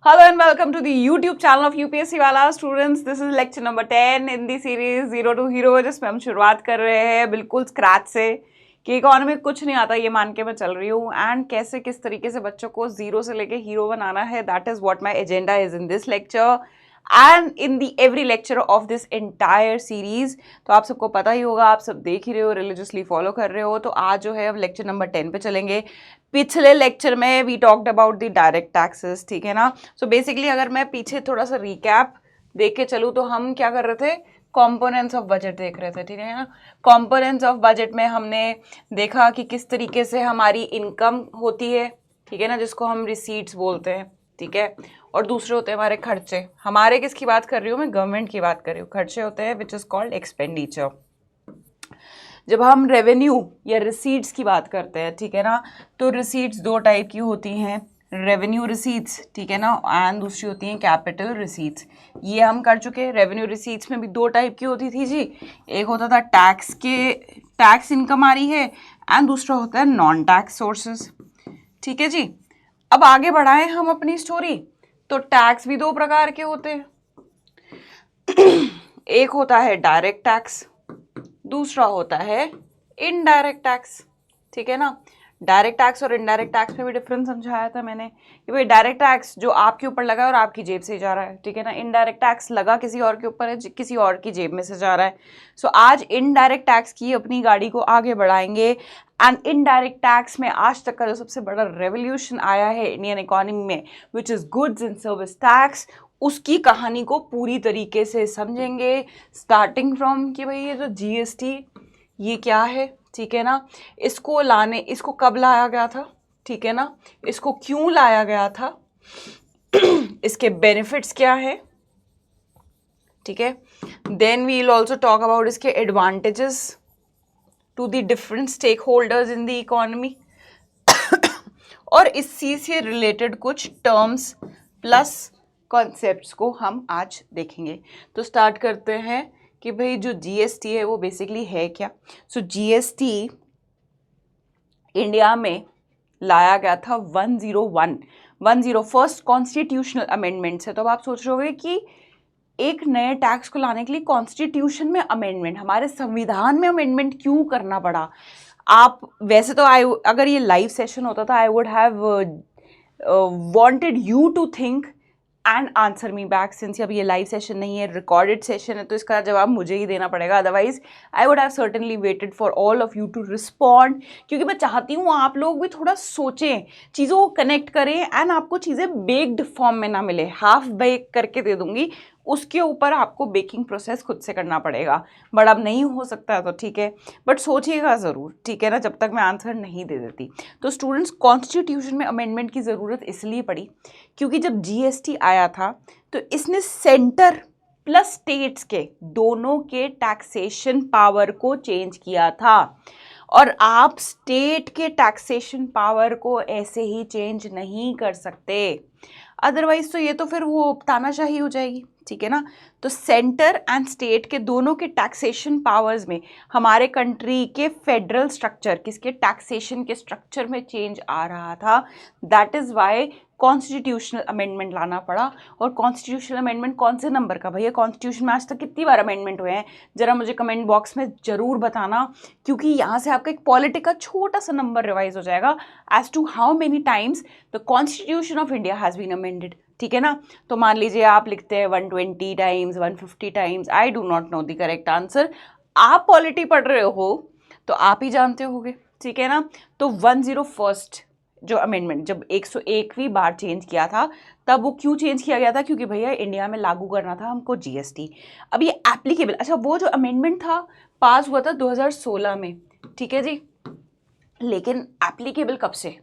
Hello and welcome to the YouTube channel of UPSC वाला students. This is lecture number 10 in the series Zero to Hero, जिसमें हम शुरुआत कर रहे हैं बिल्कुल स्क्रैच से कि इकोनॉमी में कुछ नहीं आता ये मान के मैं चल रही हूँ एंड कैसे किस तरीके से बच्चों को जीरो से लेके हीरो बनाना है. That is what my agenda is in this lecture and in the every lecture of this entire series. तो आप सबको पता ही होगा, आप सब देख ही रहे हो, रिलीजियसली फॉलो कर रहे हो. तो आज जो है अब लेक्चर नंबर 10 पे चलेंगे. पिछले लेक्चर में we talked about the direct taxes, ठीक है ना. सो बेसिकली अगर मैं पीछे थोड़ा सा रिकैप देख के चलूँ तो हम क्या कर रहे थे, कॉम्पोनेंट्स ऑफ बजट देख रहे थे, ठीक है ना. कॉम्पोनेंट्स ऑफ बजट में हमने देखा कि किस तरीके से हमारी इनकम होती है, ठीक है ना, जिसको हम रिसीट्स बोलते हैं, ठीक है. और दूसरे होते हैं हमारे खर्चे. हमारे किसकी बात कर रही हूँ मैं, गवर्नमेंट की बात कर रही हूँ. खर्चे होते हैं विच इज़ कॉल्ड एक्सपेंडिचर. जब हम रेवेन्यू या रिसीट्स की बात करते हैं, ठीक है ना, तो रिसीट्स दो टाइप की होती हैं. रेवेन्यू रिसीट्स, ठीक है ना, एंड दूसरी होती हैं कैपिटल रिसीट्स. ये हम कर चुके हैं. रेवेन्यू रिसीट्स में भी दो टाइप की होती थी जी. एक होता था टैक्स इनकम आ रही है एंड दूसरा होता है नॉन टैक्स सोर्सेज, ठीक है जी. अब आगे बढ़ाएं हम अपनी स्टोरी. तो टैक्स भी दो प्रकार के होते हैं. एक होता है डायरेक्ट टैक्स, दूसरा होता है इनडायरेक्ट टैक्स, ठीक है ना. डायरेक्ट टैक्स और इनडायरेक्ट टैक्स में भी डिफरेंस समझाया था मैंने कि भाई डायरेक्ट टैक्स जो आपके ऊपर लगा है और आपकी जेब से जा रहा है, ठीक है ना. इनडायरेक्ट टैक्स लगा किसी और के ऊपर है, किसी और की जेब में से जा रहा है. सो आज इनडायरेक्ट टैक्स की अपनी गाड़ी को आगे बढ़ाएंगे. एंड इनडायरेक्ट टैक्स में आज तक का जो सबसे बड़ा रेवोल्यूशन आया है इंडियन इकोनॉमी में, which is goods and service tax, उसकी कहानी को पूरी तरीके से समझेंगे. स्टार्टिंग फ्रॉम कि भाई ये जो जीएसटी ये क्या है, ठीक है ना, इसको कब लाया गया था, ठीक है ना, इसको क्यों लाया गया था, इसके बेनिफिट्स क्या है, ठीक है. Then we will also talk about इसके advantages to the different stakeholders in the economy और इसी से रिलेटेड कुछ टर्म्स प्लस कॉन्सेप्ट्स को हम आज देखेंगे. तो स्टार्ट करते हैं कि भाई जो जीएसटी है वो बेसिकली है क्या. सो जीएसटी इंडिया में लाया गया था 101 फर्स्ट कॉन्स्टिट्यूशनल अमेंडमेंट से. तो अब आप सोच रहे होंगे कि एक नए टैक्स को लाने के लिए कॉन्स्टिट्यूशन में अमेंडमेंट, हमारे संविधान में अमेंडमेंट क्यों करना पड़ा. आप वैसे तो अगर ये लाइव सेशन होता था I would have wanted you to think and answer me back. Since अब ये लाइव सेशन नहीं है, रिकॉर्डेड सेशन है, तो इसका जवाब मुझे ही देना पड़ेगा. Otherwise I would have certainly waited for all of you to respond, क्योंकि मैं चाहती हूँ आप लोग भी थोड़ा सोचें, चीज़ों को कनेक्ट करें एंड आपको चीज़ें बेक्ड फॉर्म में ना मिले. हाफ बेक करके दे दूंगी, उसके ऊपर आपको बेकिंग प्रोसेस खुद से करना पड़ेगा. बट अब नहीं हो सकता है तो ठीक है, बट सोचिएगा ज़रूर, ठीक है ना, जब तक मैं आंसर नहीं दे देती. तो स्टूडेंट्स, कॉन्स्टिट्यूशन में अमेंडमेंट की ज़रूरत इसलिए पड़ी क्योंकि जब जीएसटी आया था तो इसने सेंटर प्लस स्टेट्स के दोनों के टैक्सेशन पावर को चेंज किया था. और आप स्टेट के टैक्सेशन पावर को ऐसे ही चेंज नहीं कर सकते, अदरवाइज तो ये तो फिर वो तानाशाही हो जाएगी, ठीक है ना. तो सेंटर एंड स्टेट के दोनों के टैक्सेशन पावर्स में हमारे कंट्री के फेडरल स्ट्रक्चर, किसके टैक्सेशन के स्ट्रक्चर में चेंज आ रहा था. That is why constitutional amendment लाना पड़ा. और कॉन्स्टिट्यूशनल अमेंडमेंट कौन से नंबर का भैया, कॉन्स्टिट्यूशन में आज तक कितनी बार अमेंडमेंट हुए हैं, जरा मुझे कमेंट बॉक्स में ज़रूर बताना, क्योंकि यहाँ से आपका एक पॉलिटी का छोटा सा नंबर रिवाइज हो जाएगा as to how many times the constitution of India has been amended, ठीक है ना. तो मान लीजिए आप लिखते हैं 120 times, 150 times, I do not know the correct answer. आप पॉलिटी पढ़ रहे हो तो आप ही जानते होगे, ठीक है ना. तो 101 जो अमेंडमेंट जब 101वीं बार चेंज किया था, तब वो क्यों चेंज किया गया था, क्योंकि भैया इंडिया में लागू करना था हमको जीएसटी. अब ये एप्लीकेबल, अच्छा वो जो अमेंडमेंट था पास हुआ था 2016 में, ठीक है जी. लेकिन एप्लीकेबल कब से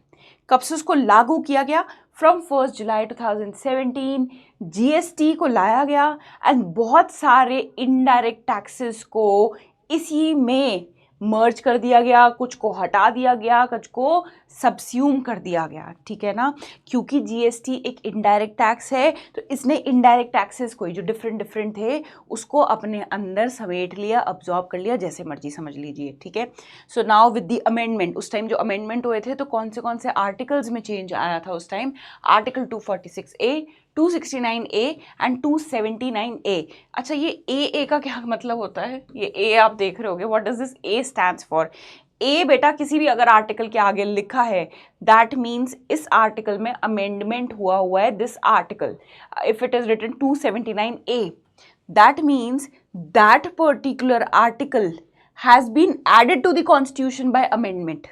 उसको लागू किया गया, फ्रॉम 1 जुलाई 2017 जीएसटी को लाया गया. एंड बहुत सारे इनडायरेक्ट टैक्सेस को इसी में मर्ज कर दिया गया, कुछ को हटा दिया गया, कुछ को सब्स्यूम कर दिया गया, ठीक है ना। क्योंकि जीएसटी एक इनडायरेक्ट टैक्स है तो इसने इनडायरेक्ट टैक्सेस कोई जो डिफरेंट थे उसको अपने अंदर समेट लिया, अब्जॉर्ब कर लिया, जैसे मर्जी समझ लीजिए, ठीक है। So now with the amendment, उस टाइम जो अमेंडमेंट हुए थे तो कौन से आर्टिकल्स में चेंज आया था उस time? Article 246A, 269A and 279A। अच्छा, ये ए का क्या मतलब होता है? ये ए आप देख रहे होगे, what does this A stands for? A बेटा किसी भी अगर आर्टिकल के आगे लिखा है दैट मीन्स इस आर्टिकल में अमेंडमेंट हुआ है, this article. If it is written 279A, that means that particular article has been added to the constitution by amendment.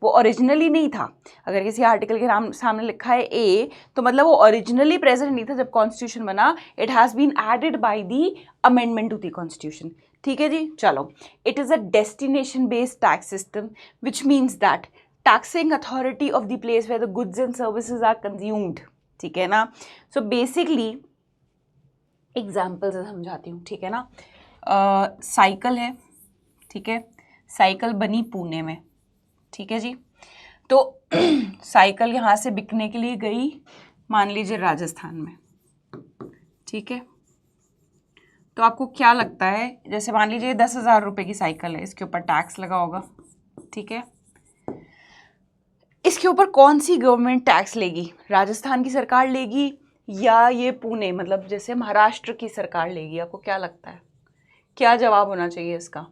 वो ओरिजिनली नहीं था। अगर किसी आर्टिकल के नाम सामने लिखा है ए तो मतलब वो ओरिजिनली प्रेजेंट नहीं था जब कॉन्स्टिट्यूशन बना, it has been added by the amendment to the constitution, ठीक है जी। चलो, it is a destination based tax system which means that taxing authority of the place where the goods and services are consumed, ठीक है ना। So basically example से समझाती हूँ, ठीक है ना। साइकिल है, ठीक है, साइकिल बनी पुणे में, ठीक है जी। तो साइकिल यहाँ से बिकने के लिए गई मान लीजिए राजस्थान में, ठीक है। तो आपको क्या लगता है, जैसे मान लीजिए 10,000 रुपये की साइकिल है, इसके ऊपर टैक्स लगा होगा, ठीक है। इसके ऊपर कौन सी गवर्नमेंट टैक्स लेगी? राजस्थान की सरकार लेगी या ये पुणे मतलब जैसे महाराष्ट्र की सरकार लेगी? आपको क्या लगता है, क्या जवाब होना चाहिए इसका?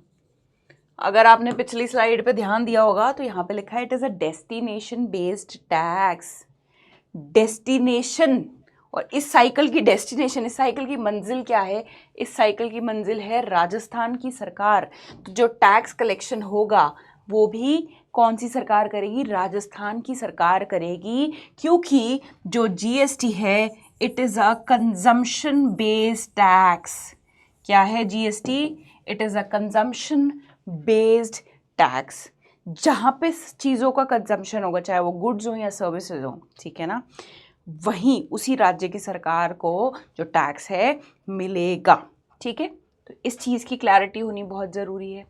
अगर आपने पिछली स्लाइड पे ध्यान दिया होगा तो यहाँ पे लिखा है it is a destination based tax. Destination, और इस साइकिल की डेस्टिनेशन, इस साइकिल की मंजिल क्या है? इस साइकिल की मंजिल है राजस्थान की सरकार। तो जो टैक्स कलेक्शन होगा वो भी कौन सी सरकार करेगी? राजस्थान की सरकार करेगी, क्योंकि जो जीएसटी है it is a consumption based tax. क्या है GST? It is a consumption based tax. जहाँ पे चीज़ों का कंजम्पशन होगा, चाहे वो गुड्स हो या सर्विसेज हो, ठीक है ना, वहीं उसी राज्य की सरकार को जो टैक्स है मिलेगा, ठीक है। तो इस चीज़ की क्लैरिटी होनी बहुत ज़रूरी है।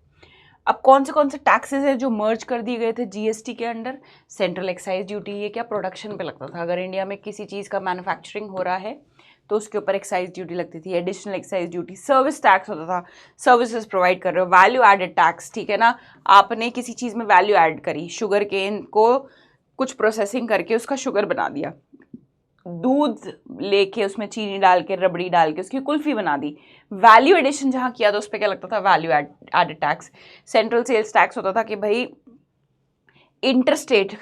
अब कौन से टैक्सेस हैं जो मर्ज कर दिए गए थे जीएसटी के अंडर? सेंट्रल एक्साइज ड्यूटी, ये क्या प्रोडक्शन पे लगता था। अगर इंडिया में किसी चीज़ का मैन्युफैक्चरिंग हो रहा है तो उसके ऊपर एक्साइज ड्यूटी लगती थी, additional excise duty. Service tax होता था, सर्विसेज प्रोवाइड कर रहे हो, वैल्यू एडेड टैक्स, ठीक है ना। आपने किसी चीज़ में वैल्यू ऐड करी, शुगर केन को कुछ प्रोसेसिंग करके उसका शुगर बना दिया, दूध लेके उसमें चीनी डाल के, रबड़ी डाल के उसकी कुल्फी बना दी, वैल्यू एडिशन जहाँ किया था उस पर क्या लगता था? Value added tax. Central sales tax होता था कि भाई इंटरस्टेट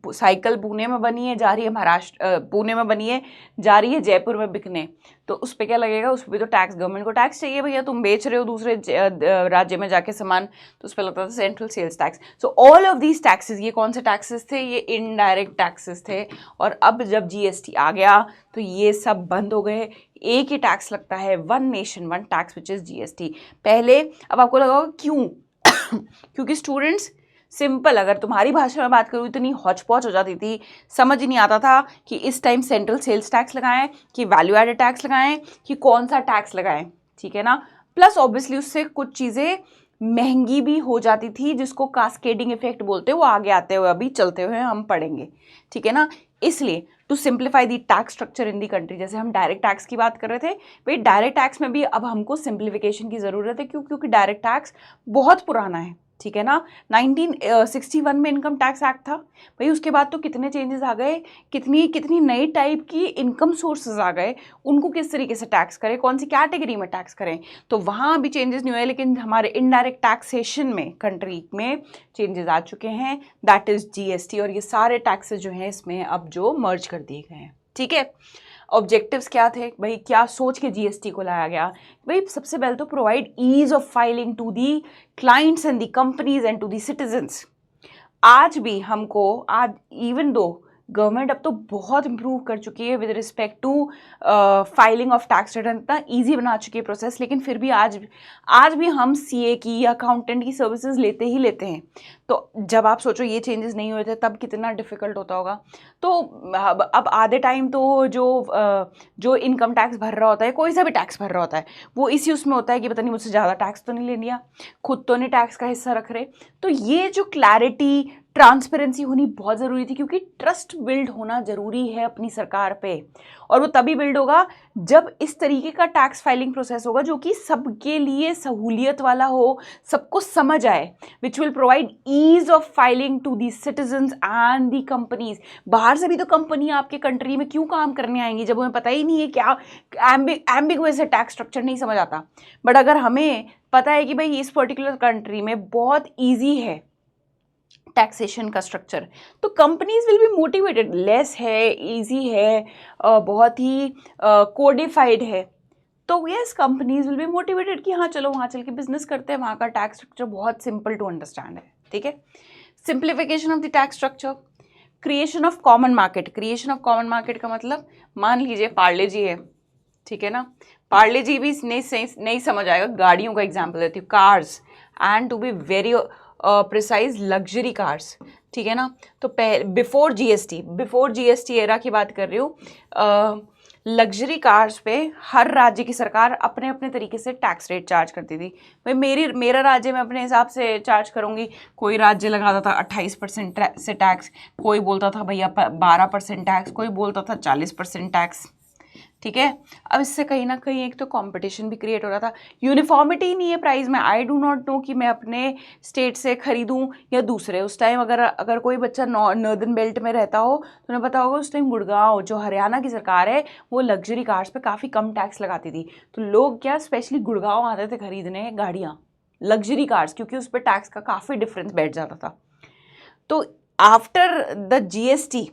साइकिल पुणे में बनी है, जा रही है महाराष्ट्र, पुणे में बनी है, जा रही है जयपुर में बिकने, तो उस पर क्या लगेगा? उस पर तो टैक्स, गवर्नमेंट को टैक्स चाहिए भैया, तुम बेच रहे हो दूसरे राज्य में जाके सामान, तो उस पर लगता था central sales tax. So all of these taxes, ये कौन से टैक्सेस थे? ये इनडायरेक्ट टैक्सेस थे। और अब जब जीएसटी आ गया तो ये सब बंद हो गए, एक ही टैक्स लगता है, one nation one tax which is GST. पहले, अब आपको लगा होगा क्यों? क्योंकि स्टूडेंट्स, सिंपल, अगर तुम्हारी भाषा में बात करूँ इतनी हौच-पौच हो जाती थी, समझ ही नहीं आता था कि इस टाइम सेंट्रल सेल्स टैक्स लगाएं कि वैल्यू एडेड टैक्स लगाएं कि कौन सा टैक्स लगाएं, ठीक है ना। प्लस ऑब्वियसली उससे कुछ चीज़ें महंगी भी हो जाती थी, जिसको कास्केडिंग इफेक्ट बोलते हैं, वो आगे आते हुए अभी चलते हुए हम पढ़ेंगे, ठीक है ना। इसलिए to simplify the tax structure in the country, जैसे हम डायरेक्ट टैक्स की बात कर रहे थे, भाई डायरेक्ट टैक्स में भी अब हमको सिंप्लीफिकेशन की ज़रूरत है। क्योंकि डायरेक्ट टैक्स बहुत पुराना है, ठीक है ना। 1961 में इनकम टैक्स एक्ट था भाई, उसके बाद तो कितने चेंजेस आ गए, कितनी नई टाइप की इनकम सोर्सेज आ गए, उनको किस तरीके से टैक्स करें, कौन सी कैटेगरी में टैक्स करें, तो वहाँ भी चेंजेस नहीं हुए। लेकिन हमारे इनडायरेक्ट टैक्सेशन में कंट्री में चेंजेस आ चुके हैं, दैट इज़ जीएसटी। और ये सारे टैक्सेस जो हैं इसमें अब जो मर्ज कर दिए गए हैं, ठीक है। ऑब्जेक्टिव्स क्या थे भाई, क्या सोच के जीएसटी को लाया गया? भाई सबसे पहले तो provide ease of filing to the clients and the companies and to the citizens. आज भी हमको, आज इवन दो गवर्नमेंट अब तो बहुत इम्प्रूव कर चुकी है with respect to filing of tax return, इतना ईजी बना चुकी है प्रोसेस, लेकिन फिर भी आज भी हम सीए की या अकाउंटेंट की सर्विसेज लेते ही लेते हैं। तो जब आप सोचो ये चेंजेस नहीं हुए थे तब कितना डिफिकल्ट होता होगा। तो अब आधे टाइम तो जो इनकम टैक्स भर रहा होता है, कोई सा भी टैक्स भर रहा होता है, वो इसी उसमें होता है कि पता नहीं मुझसे ज़्यादा टैक्स तो नहीं ले लिया, खुद तो नहीं टैक्स का हिस्सा रख रहे। तो ये जो क्लैरिटी, ट्रांसपेरेंसी होनी बहुत ज़रूरी थी, क्योंकि ट्रस्ट बिल्ड होना ज़रूरी है अपनी सरकार पे, और वो तभी बिल्ड होगा जब इस तरीके का टैक्स फाइलिंग प्रोसेस होगा जो कि सबके लिए सहूलियत वाला हो, सबको समझ आए, which will provide ease of filing to the citizens and the companies. बाहर से भी तो कंपनी आपके कंट्री में क्यों काम करने आएंगी जब उन्हें पता ही नहीं है, क्या एम्बिगुअस है, टैक्स स्ट्रक्चर नहीं समझ आता। बट अगर हमें पता है कि भाई इस पर्टिकुलर कंट्री में बहुत ईजी है टैक्सेशन का स्ट्रक्चर, तो companies will be motivated, less है, इजी है, बहुत ही कोडिफाइड है, तो yes companies will be motivated कि हाँ चलो वहाँ चल के बिजनेस करते हैं, वहाँ का टैक्स स्ट्रक्चर बहुत सिंपल टू अंडरस्टैंड है। ठीक है, simplification of the tax structure, creation of common market. Creation of common market का मतलब, मान लीजिए पार्ले जी है, ठीक है ना, पार्ले जी भी नहीं समझ आएगा, गाड़ियों का एग्जाम्पल देती हूँ, cars, and to be very precise luxury cars, ठीक है ना। तो बिफोर जीएसटी एरा की बात कर रही हूँ, लग्जरी कार्स पे हर राज्य की सरकार अपने अपने तरीके से टैक्स रेट चार्ज करती थी। भाई मेरा राज्य मैं अपने हिसाब से चार्ज करूँगी, कोई राज्य लगाता था 28% से टैक्स, कोई बोलता था भैया 12% टैक्स, कोई बोलता था 40% टैक्स, ठीक है। अब इससे कहीं ना कहीं एक तो कंपटीशन भी क्रिएट हो रहा था, यूनिफॉर्मिटी नहीं है प्राइस में। आई डू नॉट नो कि मैं अपने स्टेट से खरीदूं या दूसरे। उस टाइम अगर कोई बच्चा नॉर्दर्न बेल्ट में रहता हो तो उन्हें पता होगा, उस टाइम गुड़गांव जो हरियाणा की सरकार है वो लग्जरी कार्स पे काफ़ी कम टैक्स लगाती थी, तो लोग क्या स्पेशली गुड़गांव आते थे खरीदने गाड़ियाँ, लग्जरी कार्स, क्योंकि उस पर टैक्स का काफ़ी डिफरेंस बैठ जाता था। तो आफ्टर द जीएसटी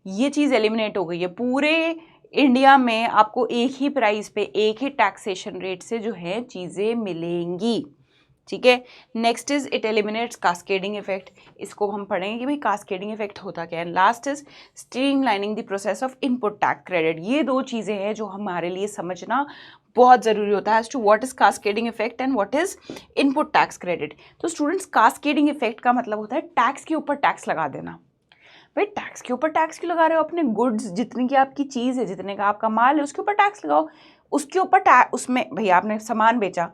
ये चीज़ एलिमिनेट हो गई है, पूरे इंडिया में आपको एक ही प्राइस पे एक ही टैक्सेशन रेट से जो है चीज़ें मिलेंगी, ठीक है। Next is it eliminates cascading effect, इसको हम पढ़ेंगे कि भाई कास्केडिंग इफेक्ट होता क्या है। Last is streamlining the process of input tax credit. ये दो चीज़ें हैं जो हमारे लिए समझना बहुत ज़रूरी होता है, as to what is cascading effect and what is input tax credit. तो स्टूडेंट्स, कास्केडिंग इफेक्ट का मतलब होता है टैक्स के ऊपर टैक्स लगा देना। भाई टैक्स के ऊपर टैक्स क्यों लगा रहे हो? अपने गुड्स, जितनी की आपकी चीज़ है, जितने का आपका माल है, उसके ऊपर टैक्स लगाओ। उसके ऊपर उसमें भैया आपने सामान बेचा,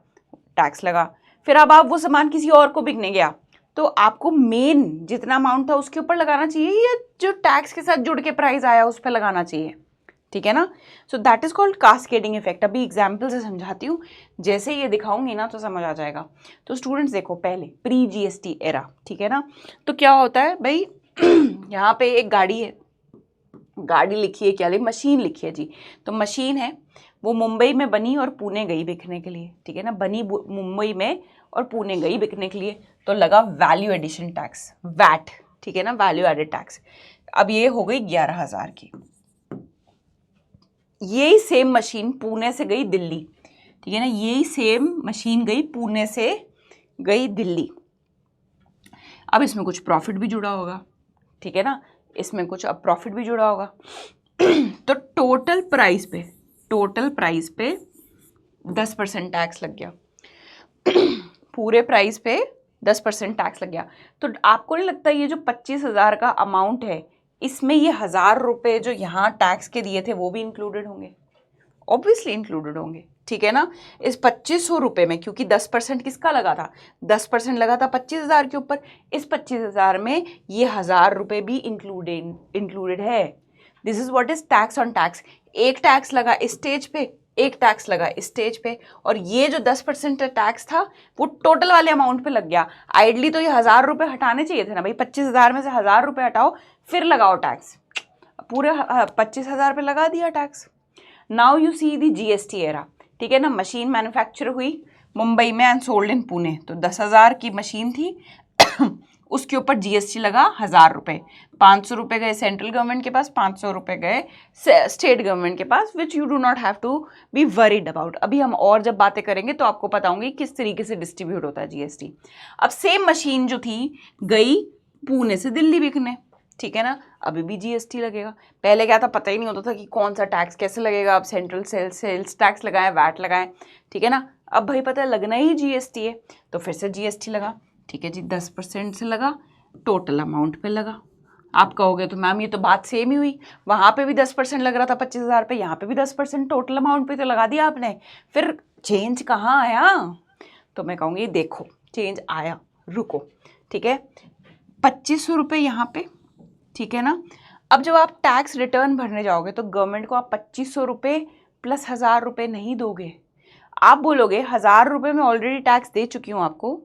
टैक्स लगा, फिर अब आप वो सामान किसी और को बिकने गया, तो आपको मेन जितना अमाउंट था उसके ऊपर लगाना चाहिए, या जो टैक्स के साथ जुड़ के प्राइस आया उस पर लगाना चाहिए, ठीक है ना। सो that is called cascading effect. अभी एग्जाम्पल से समझाती हूँ, जैसे ये दिखाऊंगी ना तो समझ आ जाएगा। तो स्टूडेंट्स देखो, पहले प्री जीएसटी एरा, ठीक है ना, तो क्या होता है भाई, यहाँ पे एक गाड़ी है, गाड़ी लिखी है, क्या लिखी, मशीन लिखी है जी। तो मशीन है, वो मुंबई में बनी और पुणे गई बिकने के लिए, ठीक है ना, बनी मुंबई में और पुणे गई बिकने के लिए, तो लगा वैल्यू एडिशन टैक्स, वैट, ठीक है ना, वैल्यू एडेड टैक्स। अब ये हो गई 11,000 की। यही सेम मशीन पुणे से गई दिल्ली, ठीक है ना, यही सेम मशीन गई पुणे से गई दिल्ली। अब इसमें कुछ प्रॉफिट भी जुड़ा होगा, ठीक है ना, इसमें कुछ अब प्रॉफिट भी जुड़ा होगा। तो टोटल प्राइस पे 10% टैक्स लग गया। पूरे प्राइस पे 10% टैक्स लग गया। तो आपको नहीं लगता ये जो 25,000 का अमाउंट है, इसमें ये 1,000 रुपये जो यहाँ टैक्स के दिए थे वो भी इंक्लूडेड होंगे? ऑब्वियसली इंक्लूडेड होंगे, ठीक है ना। इस 2,500 रुपये में, क्योंकि 10% किसका लगा था, 10% लगा था 25,000 के ऊपर, इस 25,000 में ये 1,000 रुपये भी इंक्लूडेड है। This is what is tax on tax. एक टैक्स लगा इस स्टेज पे, एक टैक्स लगा इस स्टेज पे, और ये जो 10% टैक्स था वो टोटल वाले अमाउंट पे लग गया। आइडली तो ये 1,000 रुपये हटाने चाहिए थे ना भाई, 25,000 में से 1,000 रुपये हटाओ फिर लगाओ टैक्स, पूरे 25,000 पे लगा दिया tax. Now you see the GST era, ठीक है ना, मशीन मैन्युफैक्चर हुई मुंबई में एंड सोल्ड इन पुणे, तो 10,000 की मशीन थी उसके ऊपर जीएसटी लगा 1,000 रुपये, 500 रुपये गए सेंट्रल गवर्नमेंट के पास, 500 रुपये गए स्टेट गवर्नमेंट के पास, which you do not have to be worried about. अभी हम और जब बातें करेंगे तो आपको बताऊंगी किस तरीके से डिस्ट्रीब्यूट होता है जीएसटी। अब सेम मशीन जो थी गई पुणे से दिल्ली बिकने, ठीक है ना, अभी भी जीएसटी लगेगा। पहले क्या था, पता ही नहीं होता था कि कौन सा टैक्स कैसे लगेगा, अब सेंट्रल सेल्स टैक्स लगाएं, वैट लगाएं, ठीक है ना, अब भाई पता है लगना ही जीएसटी है, तो फिर से जीएसटी लगा, ठीक है जी, 10% से लगा, टोटल अमाउंट पे लगा। आप कहोगे तो मैम ये तो बात सेम ही हुई, वहाँ पे भी 10% लग रहा था 25,000 पे, यहाँ पे भी 10% टोटल अमाउंट पे तो लगा दिया आपने, फिर चेंज कहाँ आया? तो मैं कहूँगी देखो चेंज आया, रुको, ठीक है, 2500 रुपये यहाँ पे, ठीक है ना। अब जब आप टैक्स रिटर्न भरने जाओगे तो गवर्नमेंट को आप 2500 रुपये प्लस 1000 रुपये नहीं दोगे, आप बोलोगे 1000 रुपये में ऑलरेडी टैक्स दे चुकी हूँ आपको,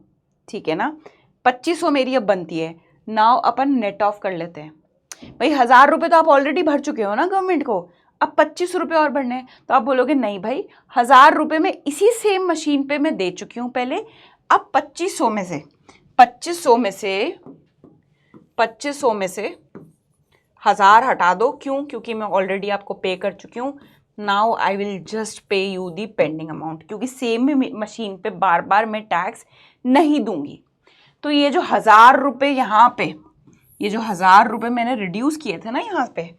ठीक है ना, 2500 मेरी अब बनती है, नाउ अपन नेट ऑफ कर लेते हैं, भाई 1000 रुपये तो आप ऑलरेडी भर चुके हो ना गवर्नमेंट को, अब 2500 रुपये और भरने हैं, तो आप बोलोगे नहीं भाई 1000 रुपये में इसी सेम मशीन पे मैं दे चुकी हूँ पहले, अब 2500 में से 1000 हटा दो, क्यों? क्योंकि मैं ऑलरेडी आपको पे कर चुकी हूँ, नाउ आई विल जस्ट पे यू दी पेंडिंग अमाउंट, क्योंकि सेम मशीन पे बार बार मैं टैक्स नहीं दूंगी। तो ये जो 1000 रुपये यहाँ पे, ये जो 1000 रुपये मैंने रिड्यूस किए थे ना यहाँ पे,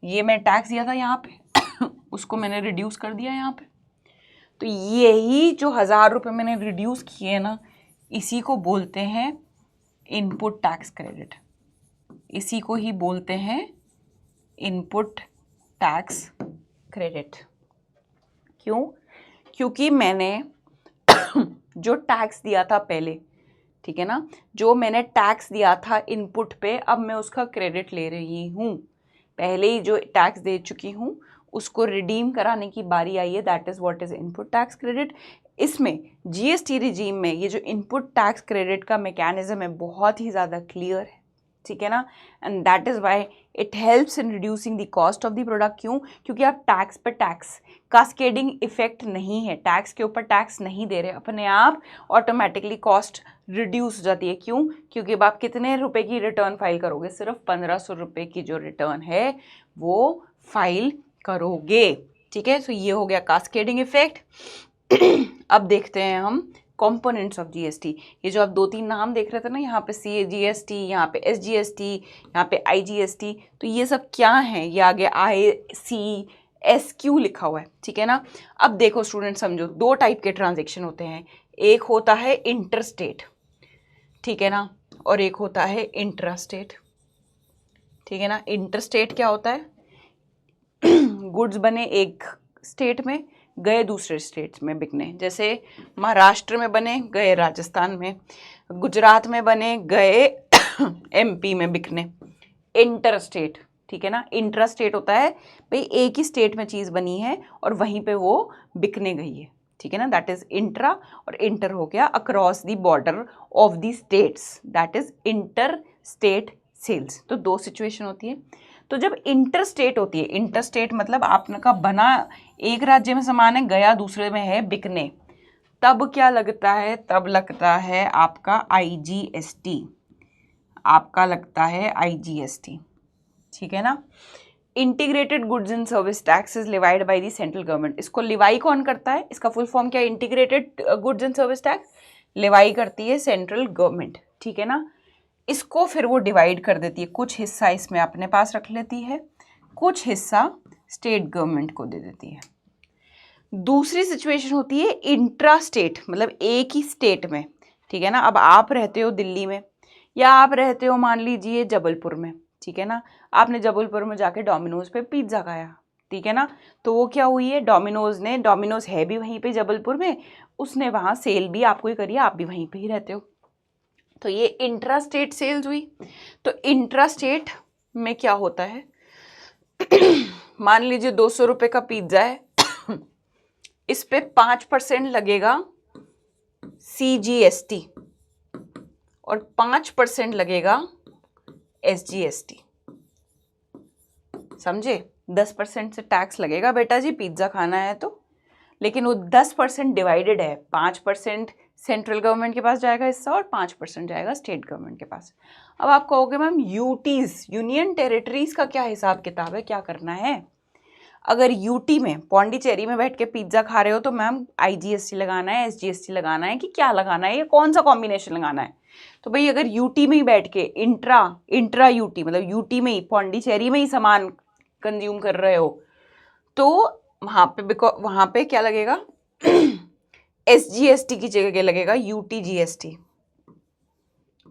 ये मैं टैक्स दिया था यहाँ पे उसको मैंने रिड्यूस कर दिया यहाँ पे, तो यही जो 1000 रुपये मैंने रिड्यूस किए ना, इसी को बोलते हैं इनपुट टैक्स क्रेडिट, इसी को ही बोलते हैं इनपुट टैक्स क्रेडिट। क्यों? क्योंकि मैंने जो टैक्स दिया था पहले, ठीक है ना, जो मैंने टैक्स दिया था इनपुट पे, अब मैं उसका क्रेडिट ले रही हूँ, पहले ही जो टैक्स दे चुकी हूँ उसको रिडीम कराने की बारी आई है, that is what is input tax credit. इसमें जीएसटी रिजीम में ये जो इनपुट टैक्स क्रेडिट का मैकेनिज्म है बहुत ही ज़्यादा क्लियर है, ठीक है ना, and that is why it helps in reducing the cost of the product. क्यों? क्योंकि आप टैक्स पर टैक्स, कास्केडिंग इफेक्ट नहीं है, टैक्स के ऊपर टैक्स नहीं दे रहे, अपने आप ऑटोमेटिकली कॉस्ट रिड्यूस हो जाती है। क्यों? क्योंकि अब आप कितने रुपए की रिटर्न फाइल करोगे? सिर्फ 1500 रुपये की जो रिटर्न है वो फाइल करोगे, ठीक है। तो ये हो गया कास्केडिंग इफेक्ट। अब देखते हैं हम कंपोनेंट्स ऑफ जीएसटी। ये जो आप 2-3 नाम देख रहे थे ना, यहाँ पे CGST, यहाँ पे SGST, यहाँ पे IGST, तो ये सब क्या हैं? ये आगे ICSQ लिखा हुआ है, ठीक है ना। अब देखो स्टूडेंट समझो, 2 टाइप के ट्रांजेक्शन होते हैं, एक होता है इंटर स्टेट, ठीक है ना, और एक होता है इंट्रा स्टेट, ठीक है ना। इंटर स्टेट क्या होता है? गुड्स बने एक स्टेट में, गए दूसरे स्टेट्स में बिकने, जैसे महाराष्ट्र में बने गए राजस्थान में, गुजरात में बने गए MP में बिकने, इंटर स्टेट, ठीक है ना। इंट्रा स्टेट होता है भाई एक ही स्टेट में चीज़ बनी है और वहीं पे वो बिकने गई है, ठीक है ना, दैट इज इंट्रा। और इंटर हो गया across the border of the states, that is inter state sales. तो 2 सिचुएशन होती है। तो जब इंटर स्टेट होती है, इंटर स्टेट मतलब आपका बना एक राज्य में सामान है, गया दूसरे में है बिकने, तब क्या लगता है? तब लगता है आपका IGST, आपका लगता है IGST, ठीक है ना। Integrated goods and service tax is levied by the central government. इसको लिवाई कौन करता है? इसका फुल फॉर्म क्या है? Integrated goods and service tax Levi करती है सेंट्रल गवर्नमेंट, ठीक है ना। इसको फिर वो डिवाइड कर देती है, कुछ हिस्सा इसमें अपने पास रख लेती है, कुछ हिस्सा स्टेट गवर्नमेंट को दे देती है। दूसरी सिचुएशन होती है इंट्रा स्टेट, मतलब एक ही स्टेट में, ठीक है ना। अब आप रहते हो दिल्ली में या आप रहते हो मान लीजिए जबलपुर में, ठीक है ना। आपने जबलपुर में जाके डोमिनोज पे पिज्ज़ा खाया, ठीक है ना, तो वो क्या हुई है? डोमिनोज है भी वहीं पे जबलपुर में, उसने वहाँ सेल भी आपको ही करी है, आप भी वहीं पे ही रहते हो, तो ये इंट्रा स्टेट सेल्स हुई। तो इंट्रा स्टेट में क्या होता है? मान लीजिए 200 रुपये का पिज्ज़ा है, इस पे 5% लगेगा CGST और 5% लगेगा SGST, समझे? 10% से टैक्स लगेगा बेटा जी, पिज्ज़ा खाना है तो, लेकिन वो 10% डिवाइडेड है, 5% सेंट्रल गवर्नमेंट के पास जाएगा हिस्सा और 5% जाएगा स्टेट गवर्नमेंट के पास। अब आप कहोगे मैम यूटीज़, यूनियन टेरिटरीज़ का क्या हिसाब किताब है, क्या करना है? अगर यूटी में पौंडीचेरी में बैठ के पिज्ज़ा खा रहे हो तो मैम IGST लगाना है, SGST लगाना है कि क्या लगाना है, ये कौन सा कॉम्बिनेशन लगाना है? तो भाई अगर यूटी में ही बैठ के इंट्रा यूटी मतलब यूटी में ही पौंडीचेरी में ही सामान कंज्यूम कर रहे हो तो वहाँ पे क्या लगेगा SGST की जगह क्या लगेगा UTGST,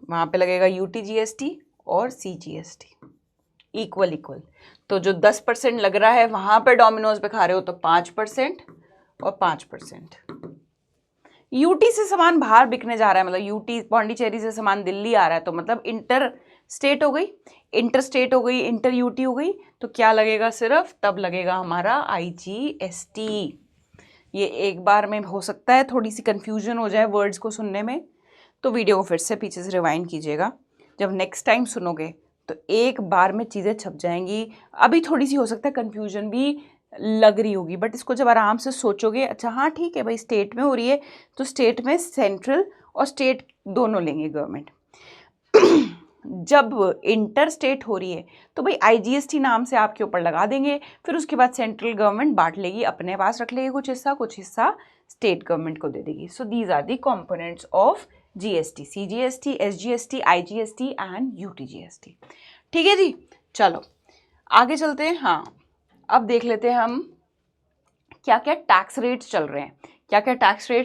वहाँ पे लगेगा UTGST और CGST इक्वल। तो जो 10% लग रहा है वहाँ पे डोमिनोज पे खा रहे हो तो 5% और 5%। यूटी से सामान बाहर बिकने जा रहा है मतलब यूटी पौंडीचेरी से सामान दिल्ली आ रहा है तो मतलब इंटर स्टेट हो गई, इंटर यूटी हो गई, तो क्या लगेगा सिर्फ तब लगेगा हमारा IGST। ये एक बार में हो सकता है थोड़ी सी कंफ्यूजन हो जाए वर्ड्स को सुनने में, तो वीडियो को फिर से पीछे से रिवाइंड कीजिएगा। जब नेक्स्ट टाइम सुनोगे तो एक बार में चीज़ें छप जाएंगी। अभी थोड़ी सी हो सकता है कंफ्यूजन भी लग रही होगी, बट इसको जब आराम से सोचोगे, अच्छा हाँ ठीक है भाई स्टेट में हो रही है तो स्टेट में सेंट्रल और स्टेट दोनों लेंगे गवर्नमेंट। जब इंटर स्टेट हो रही है तो भाई IGST नाम से आपके ऊपर लगा देंगे, फिर उसके बाद सेंट्रल गवर्नमेंट बांट लेगी, अपने पास रख लेगी कुछ हिस्सा स्टेट गवर्नमेंट को दे देगी। So these are the components of GST, CGST, SGST, IGST and UTGST। ठीक है जी, चलो आगे चलते हैं। हाँ, अब देख लेते हैं हम क्या क्या टैक्स रेट्स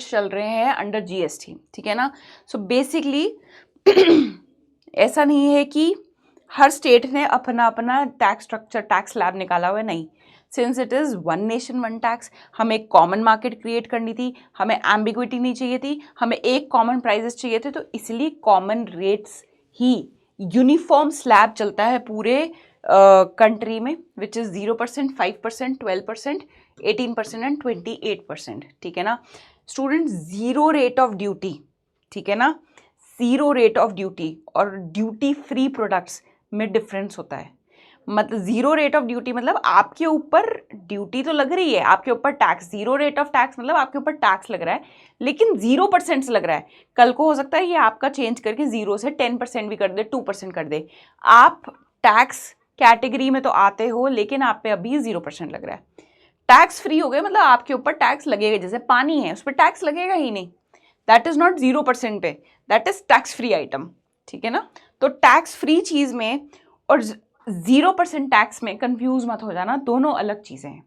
चल रहे हैं अंडर GST, ठीक है ना। सो बेसिकली ऐसा नहीं है कि हर स्टेट ने अपना अपना टैक्स स्ट्रक्चर, टैक्स स्लैब निकाला हुआ है, नहीं। Since it is one nation one tax, हमें एक कॉमन मार्केट क्रिएट करनी थी, हमें एम्बिग्विटी नहीं चाहिए थी, हमें एक कॉमन प्राइजेस चाहिए थे, तो इसलिए कॉमन रेट्स ही यूनिफॉर्म स्लैब चलता है पूरे कंट्री में, विच इज़ 0%, 5%, 12%, 18% एंड 28%, ठीक है ना। Student, zero rate of duty, ठीक है ना, ज़ीरो रेट ऑफ ड्यूटी और ड्यूटी फ्री प्रोडक्ट्स में डिफरेंस होता है। मतलब ज़ीरो रेट ऑफ ड्यूटी मतलब आपके ऊपर ड्यूटी तो लग रही है, आपके ऊपर tax, zero rate of tax मतलब आपके ऊपर टैक्स लग रहा है लेकिन 0% से लग रहा है। कल को हो सकता है ये आपका चेंज करके 0 से 10% भी कर दे, 2% कर दे। आप टैक्स कैटेगरी में तो आते हो लेकिन आप पे अभी 0% लग रहा है। टैक्स फ्री हो गए मतलब आपके ऊपर टैक्स लगेगा, जैसे पानी है उस पर टैक्स लगेगा ही नहीं, दैट इज नॉट 0% पे, that is tax free item, ठीक है ना। तो टैक्स फ्री चीज में और 0% टैक्स में कंफ्यूज मत हो जाना, दोनों अलग चीजें हैं।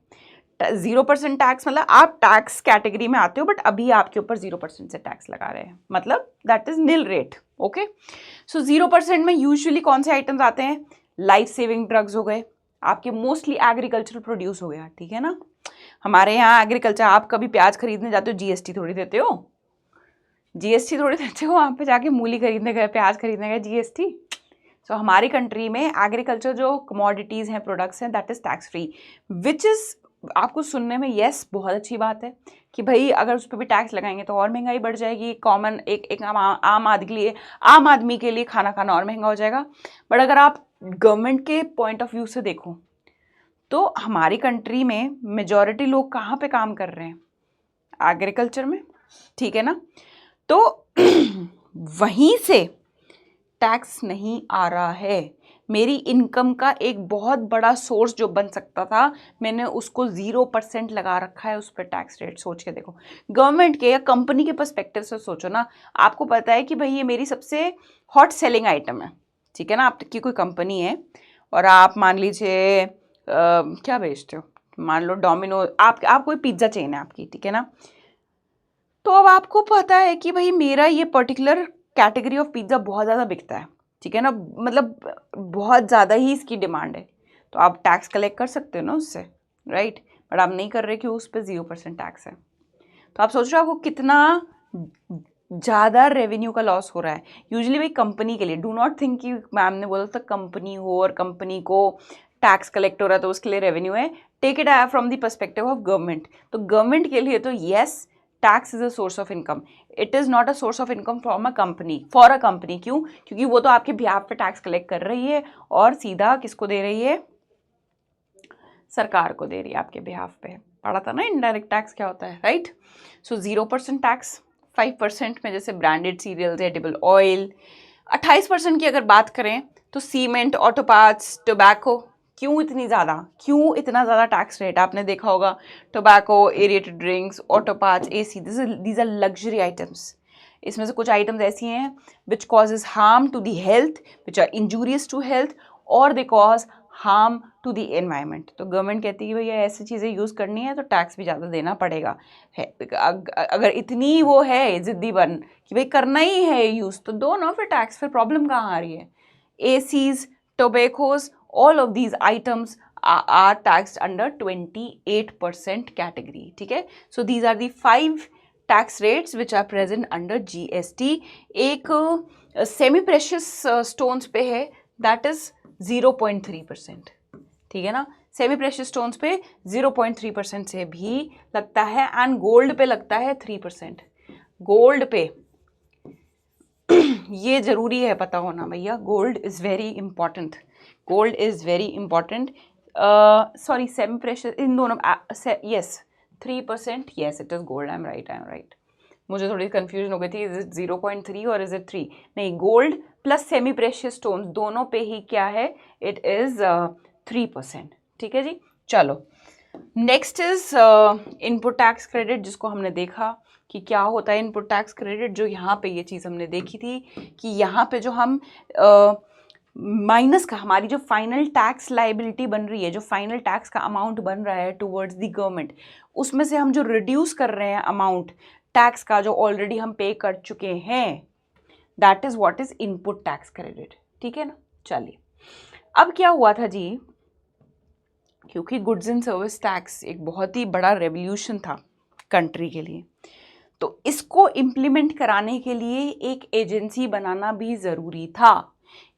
0% टैक्स मतलब आप टैक्स कैटेगरी में आते हो बट अभी आपके ऊपर 0% से टैक्स लगा रहे हैं, मतलब that is nil rate. Okay, so 0% में यूजुअली कौन से आइटम्स आते हैं? लाइफ सेविंग ड्रग्स हो गए, आपके मोस्टली एग्रीकल्चरल प्रोड्यूस हो गया, ठीक है ना। हमारे यहाँ एग्रीकल्चर, आप कभी प्याज खरीदने जाते हो GST थोड़ी देते हो, GST थोड़ी देते हो, वहाँ पे जाके मूली खरीदने गए, प्याज खरीदने गए, GST। सो हमारी कंट्री में एग्रीकल्चर जो कमोडिटीज़ हैं, प्रोडक्ट्स हैं, that is tax free, which is आपको सुनने में यस बहुत अच्छी बात है कि भाई अगर उस पर भी टैक्स लगाएंगे तो और महंगाई बढ़ जाएगी, कॉमन एक आम आदमी के लिए खाना खाना और महंगा हो जाएगा। बट अगर आप गवर्नमेंट के पॉइंट ऑफ व्यू से देखो तो हमारी कंट्री में मेजॉरिटी लोग कहाँ पे काम कर रहे हैं? एग्रीकल्चर में, ठीक है ना। तो वहीं से टैक्स नहीं आ रहा है, मेरी इनकम का एक बहुत बड़ा सोर्स जो बन सकता था मैंने उसको 0% लगा रखा है उस पर टैक्स रेट। सोच के देखो, गवर्नमेंट के या कंपनी के पर्सपेक्टिव से सोचो ना, आपको पता है कि भाई ये मेरी सबसे हॉट सेलिंग आइटम है, ठीक है ना। आपकी कोई कंपनी है और आप मान लीजिए क्या बेचते हो, मान लो डोमिनो, आप कोई पिज्ज़ा चेन है आपकी, ठीक है ना। तो अब आपको पता है कि भाई मेरा ये पर्टिकुलर कैटेगरी ऑफ पिज़्ज़ा बहुत ज़्यादा बिकता है, ठीक है ना, मतलब बहुत ज़्यादा ही इसकी डिमांड है, तो आप टैक्स कलेक्ट कर सकते हो ना उससे, राइट। बट आप नहीं कर रहे कि उस पर 0% टैक्स है। तो आप सोच रहे हो आपको कितना ज़्यादा रेवेन्यू का लॉस हो रहा है। यूजुअली भाई कंपनी के लिए, डू नॉट थिंक कि मैम ने बोला था कंपनी हो और कंपनी को टैक्स कलेक्ट हो रहा है तो उसके लिए रेवेन्यू है। Take it from the perspective of government, तो गवर्नमेंट के लिए तो yes tax is a source of income, it is not a source of income from a company, for a company. क्यों? क्योंकि वो तो आपके बिहाफ पे टैक्स कलेक्ट कर रही है और सीधा किसको दे रही है? सरकार को दे रही है आपके बिहाफ पे। पढ़ा था ना इनडायरेक्ट टैक्स क्या होता है, राइट। सो 0% टैक्स, 5% में जैसे ब्रांडेड सीरियल्स, एडिबल ऑयल। 28% की अगर बात करें तो सीमेंट, ऑटो पार्ट्स, टोबैको। क्यों इतनी ज़्यादा, क्यों इतना ज़्यादा टैक्स रेट? आपने देखा होगा tobacco, aerated drinks, auto parts, AC, these are luxury items. इसमें से कुछ आइटम्स ऐसी हैं which causes harm to the health, which are injurious to health, और they cause harm to the environment. तो गवर्नमेंट कहती है कि भैया ऐसी चीज़ें यूज़ करनी है तो टैक्स भी ज़्यादा देना पड़ेगा है। अगर इतनी वो है जिद्दी बन कि भाई करना ही है यूज़, तो दो ना फिर टैक्स, फिर प्रॉब्लम कहाँ आ रही है। ACs, tobaccos, all of these items are taxed under 28% category, ठीक है। So these are the 5 tax rates which are present under GST। एक सेमी प्रेशियस स्टोन्स पे है, that is 0.3%, ठीक है ना। सेमी प्रेशियस स्टोन्स पे 0.3% से भी लगता है, एंड गोल्ड पे लगता है 3%। गोल्ड पे ये जरूरी है पता होना भैया, gold is very important, gold is very important. Sorry, semi precious इन दोनों, yes 3%, yes it is gold, I am right. मुझे थोड़ी कन्फ्यूजन हो गई थी, इज इट 0.3 और इज इट 3? नहीं, gold plus semi precious stone दोनों पे ही क्या है, इट इज़ 3%, ठीक है जी। चलो next is input tax credit, जिसको हमने देखा कि क्या होता है इनपुट टैक्स क्रेडिट। जो यहाँ पे ये चीज़ हमने देखी थी कि यहाँ पे जो हम माइनस का हमारी जो फाइनल टैक्स लाइबिलिटी बन रही है, जो फाइनल टैक्स का अमाउंट बन रहा है टुवर्ड्स द गवर्नमेंट, उसमें से हम जो रिड्यूस कर रहे हैं अमाउंट टैक्स का जो ऑलरेडी हम पे कर चुके हैं, that is what is input tax credit, ठीक है ना। चलिए, अब क्या हुआ था जी, क्योंकि गुड्स एंड सर्विस टैक्स एक बहुत ही बड़ा रेवोल्यूशन था कंट्री के लिए, तो इसको इम्प्लीमेंट कराने के लिए एक एजेंसी बनाना भी ज़रूरी था,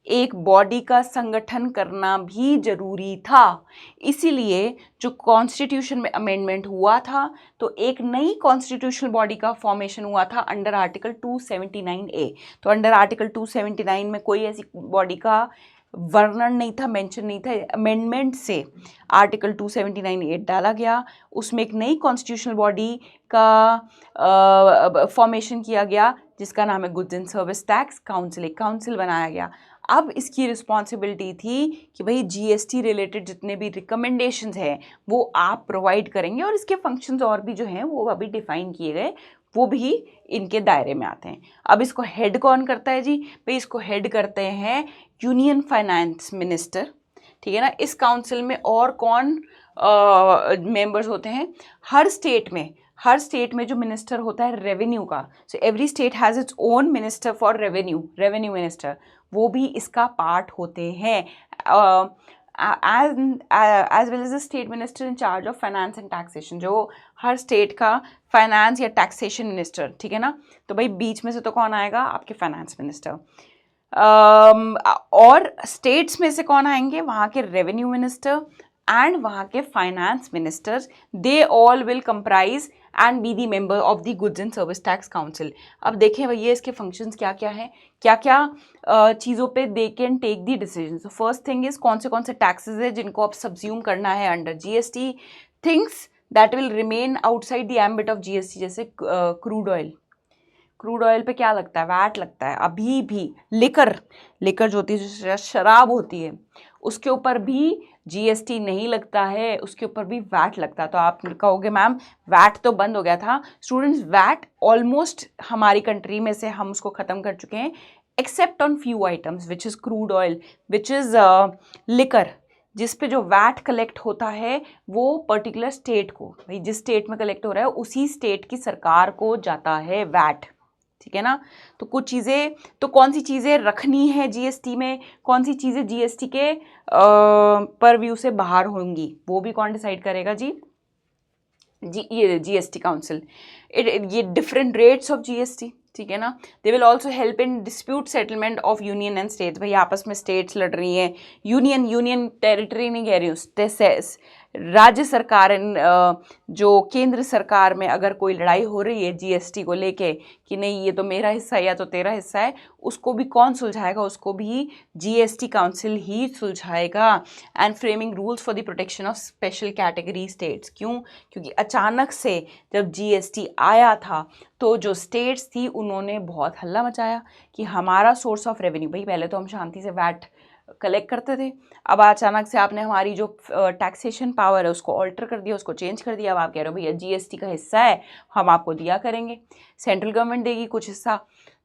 एक बॉडी का संगठन करना भी जरूरी था। इसीलिए जो कॉन्स्टिट्यूशन में अमेंडमेंट हुआ था, तो एक नई कॉन्स्टिट्यूशनल बॉडी का फॉर्मेशन हुआ था अंडर आर्टिकल 279A। तो अंडर आर्टिकल 279 में कोई ऐसी बॉडी का वर्णन नहीं था, मेंशन नहीं था, अमेंडमेंट से आर्टिकल 279A डाला गया, उसमें एक नई कॉन्स्टिट्यूशनल बॉडी का फॉर्मेशन किया गया जिसका नाम है goods and service tax council, एक काउंसिल बनाया गया। अब इसकी रिस्पॉन्सिबिलिटी थी कि भाई जीएसटी रिलेटेड जितने भी रिकमेंडेशंस हैं वो आप प्रोवाइड करेंगे, और इसके फंक्शंस और भी जो हैं वो अभी डिफाइन किए गए, वो भी इनके दायरे में आते हैं। अब इसको हेड कौन करता है जी? भाई इसको हेड करते हैं यूनियन फाइनेंस मिनिस्टर, ठीक है ना। इस काउंसिल में और कौन मेंबर्स होते हैं? हर स्टेट में जो मिनिस्टर होता है रेवेन्यू का, so every state has its own minister for revenue minister, वो भी इसका पार्ट होते हैं, as well as the state minister in charge of finance and taxation, जो हर स्टेट का फाइनेंस या टैक्सेशन मिनिस्टर, ठीक है ना। तो भाई बीच में से तो कौन आएगा? आपके फाइनेंस मिनिस्टर। और स्टेट्स में से कौन आएंगे? वहाँ के रेवेन्यू मिनिस्टर एंड वहाँ के finance ministers, they all will comprise and be the member of the goods and service tax council. अब देखें भैया इसके फंक्शंस क्या क्या हैं, क्या क्या चीज़ों पे they can take the decision. तो फर्स्ट थिंग इज कौन से टैक्सेस है जिनको आप सब्ज्यूम करना है under GST, things that will remain outside the ambit of GST, जैसे क्रूड ऑयल पे क्या लगता है? वैट लगता है। अभी भी लिकर जो होती है, शराब होती है, उसके ऊपर भी जीएसटी नहीं लगता है, उसके ऊपर भी वैट लगता है। तो आप कहोगे मैम वैट तो बंद हो गया था। स्टूडेंट्स, वैट ऑलमोस्ट हमारी कंट्री में से हम उसको ख़त्म कर चुके हैं, except on few items which is crude oil, which is liquor, जिस पे जो वैट कलेक्ट होता है वो पर्टिकुलर स्टेट को, भाई जिस स्टेट में कलेक्ट हो रहा है उसी स्टेट की सरकार को जाता है वैट, ठीक है ना। तो कुछ चीज़ें, तो कौन सी चीज़ें रखनी है जीएसटी में, कौन सी चीज़ें जीएसटी के परव्यू से बाहर होंगी, वो भी कौन डिसाइड करेगा जी? ये जीएसटी काउंसिल। ये डिफरेंट रेट्स ऑफ जीएसटी, ठीक है ना। They will also help in dispute settlement of union and states. भाई आपस में स्टेट्स लड़ रही हैं, यूनियन टेरिटरी नहीं कह रही हूँ, राज्य सरकार, जो केंद्र सरकार में अगर कोई लड़ाई हो रही है जीएसटी को लेके कि नहीं ये तो मेरा हिस्सा है या तो तेरा हिस्सा है, उसको भी कौन सुलझाएगा? उसको भी जीएसटी काउंसिल ही सुलझाएगा। And framing rules for the protection of special category states. क्यों? क्योंकि अचानक से जब जीएसटी आया था तो जो स्टेट्स थी उन्होंने बहुत हल्ला मचाया कि हमारा सोर्स ऑफ रेवेन्यू, भाई पहले तो हम शांति से वैट कलेक्ट करते थे। अब अचानक से आपने हमारी जो टैक्सेशन पावर है उसको ऑल्टर कर दिया, उसको चेंज कर दिया। अब आप कह रहे हो भैया जीएसटी का हिस्सा है, हम आपको दिया करेंगे, सेंट्रल गवर्नमेंट देगी कुछ हिस्सा।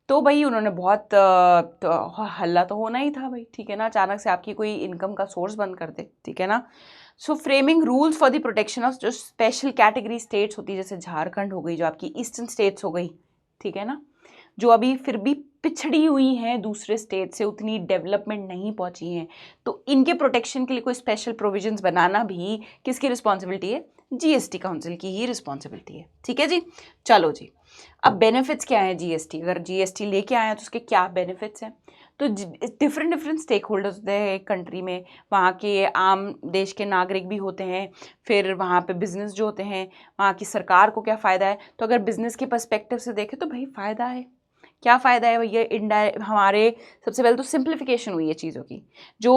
तो भाई उन्होंने बहुत तो हल्ला तो होना ही था भाई, ठीक है ना। अचानक से आपकी कोई इनकम का सोर्स बंद कर दे, ठीक है ना। So framing rules for the protection of जो स्पेशल कैटेगरी स्टेट्स होती है, जैसे झारखंड हो गई, जो आपकी ईस्टर्न स्टेट्स हो गई, ठीक है ना, जो अभी फिर भी पिछड़ी हुई हैं दूसरे स्टेट से, उतनी डेवलपमेंट नहीं पहुंची हैं, तो इनके प्रोटेक्शन के लिए कोई स्पेशल प्रोविजंस बनाना भी किसकी रिस्पॉन्सिबिलिटी है? जीएसटी काउंसिल की ही रिस्पॉन्सिबिलिटी है, ठीक है जी। चलो जी, अब बेनिफिट्स क्या है जीएसटी, अगर जीएसटी लेके आए हैं तो उसके क्या बेनिफिट्स हैं? तो डिफरेंट स्टेक होल्डर्स होते हैं एक कंट्री में, वहाँ के आम देश के नागरिक भी होते हैं, फिर वहाँ पे बिजनेस जो होते हैं, वहाँ की सरकार को क्या फ़ायदा है। तो अगर बिजनेस के पर्सपेक्टिव से देखें तो भाई फ़ायदा है। क्या फ़ायदा है भैया? इंडायरेक्ट हमारे सबसे पहले तो सिंप्लीफिकेशन हुई है चीज़ों की। जो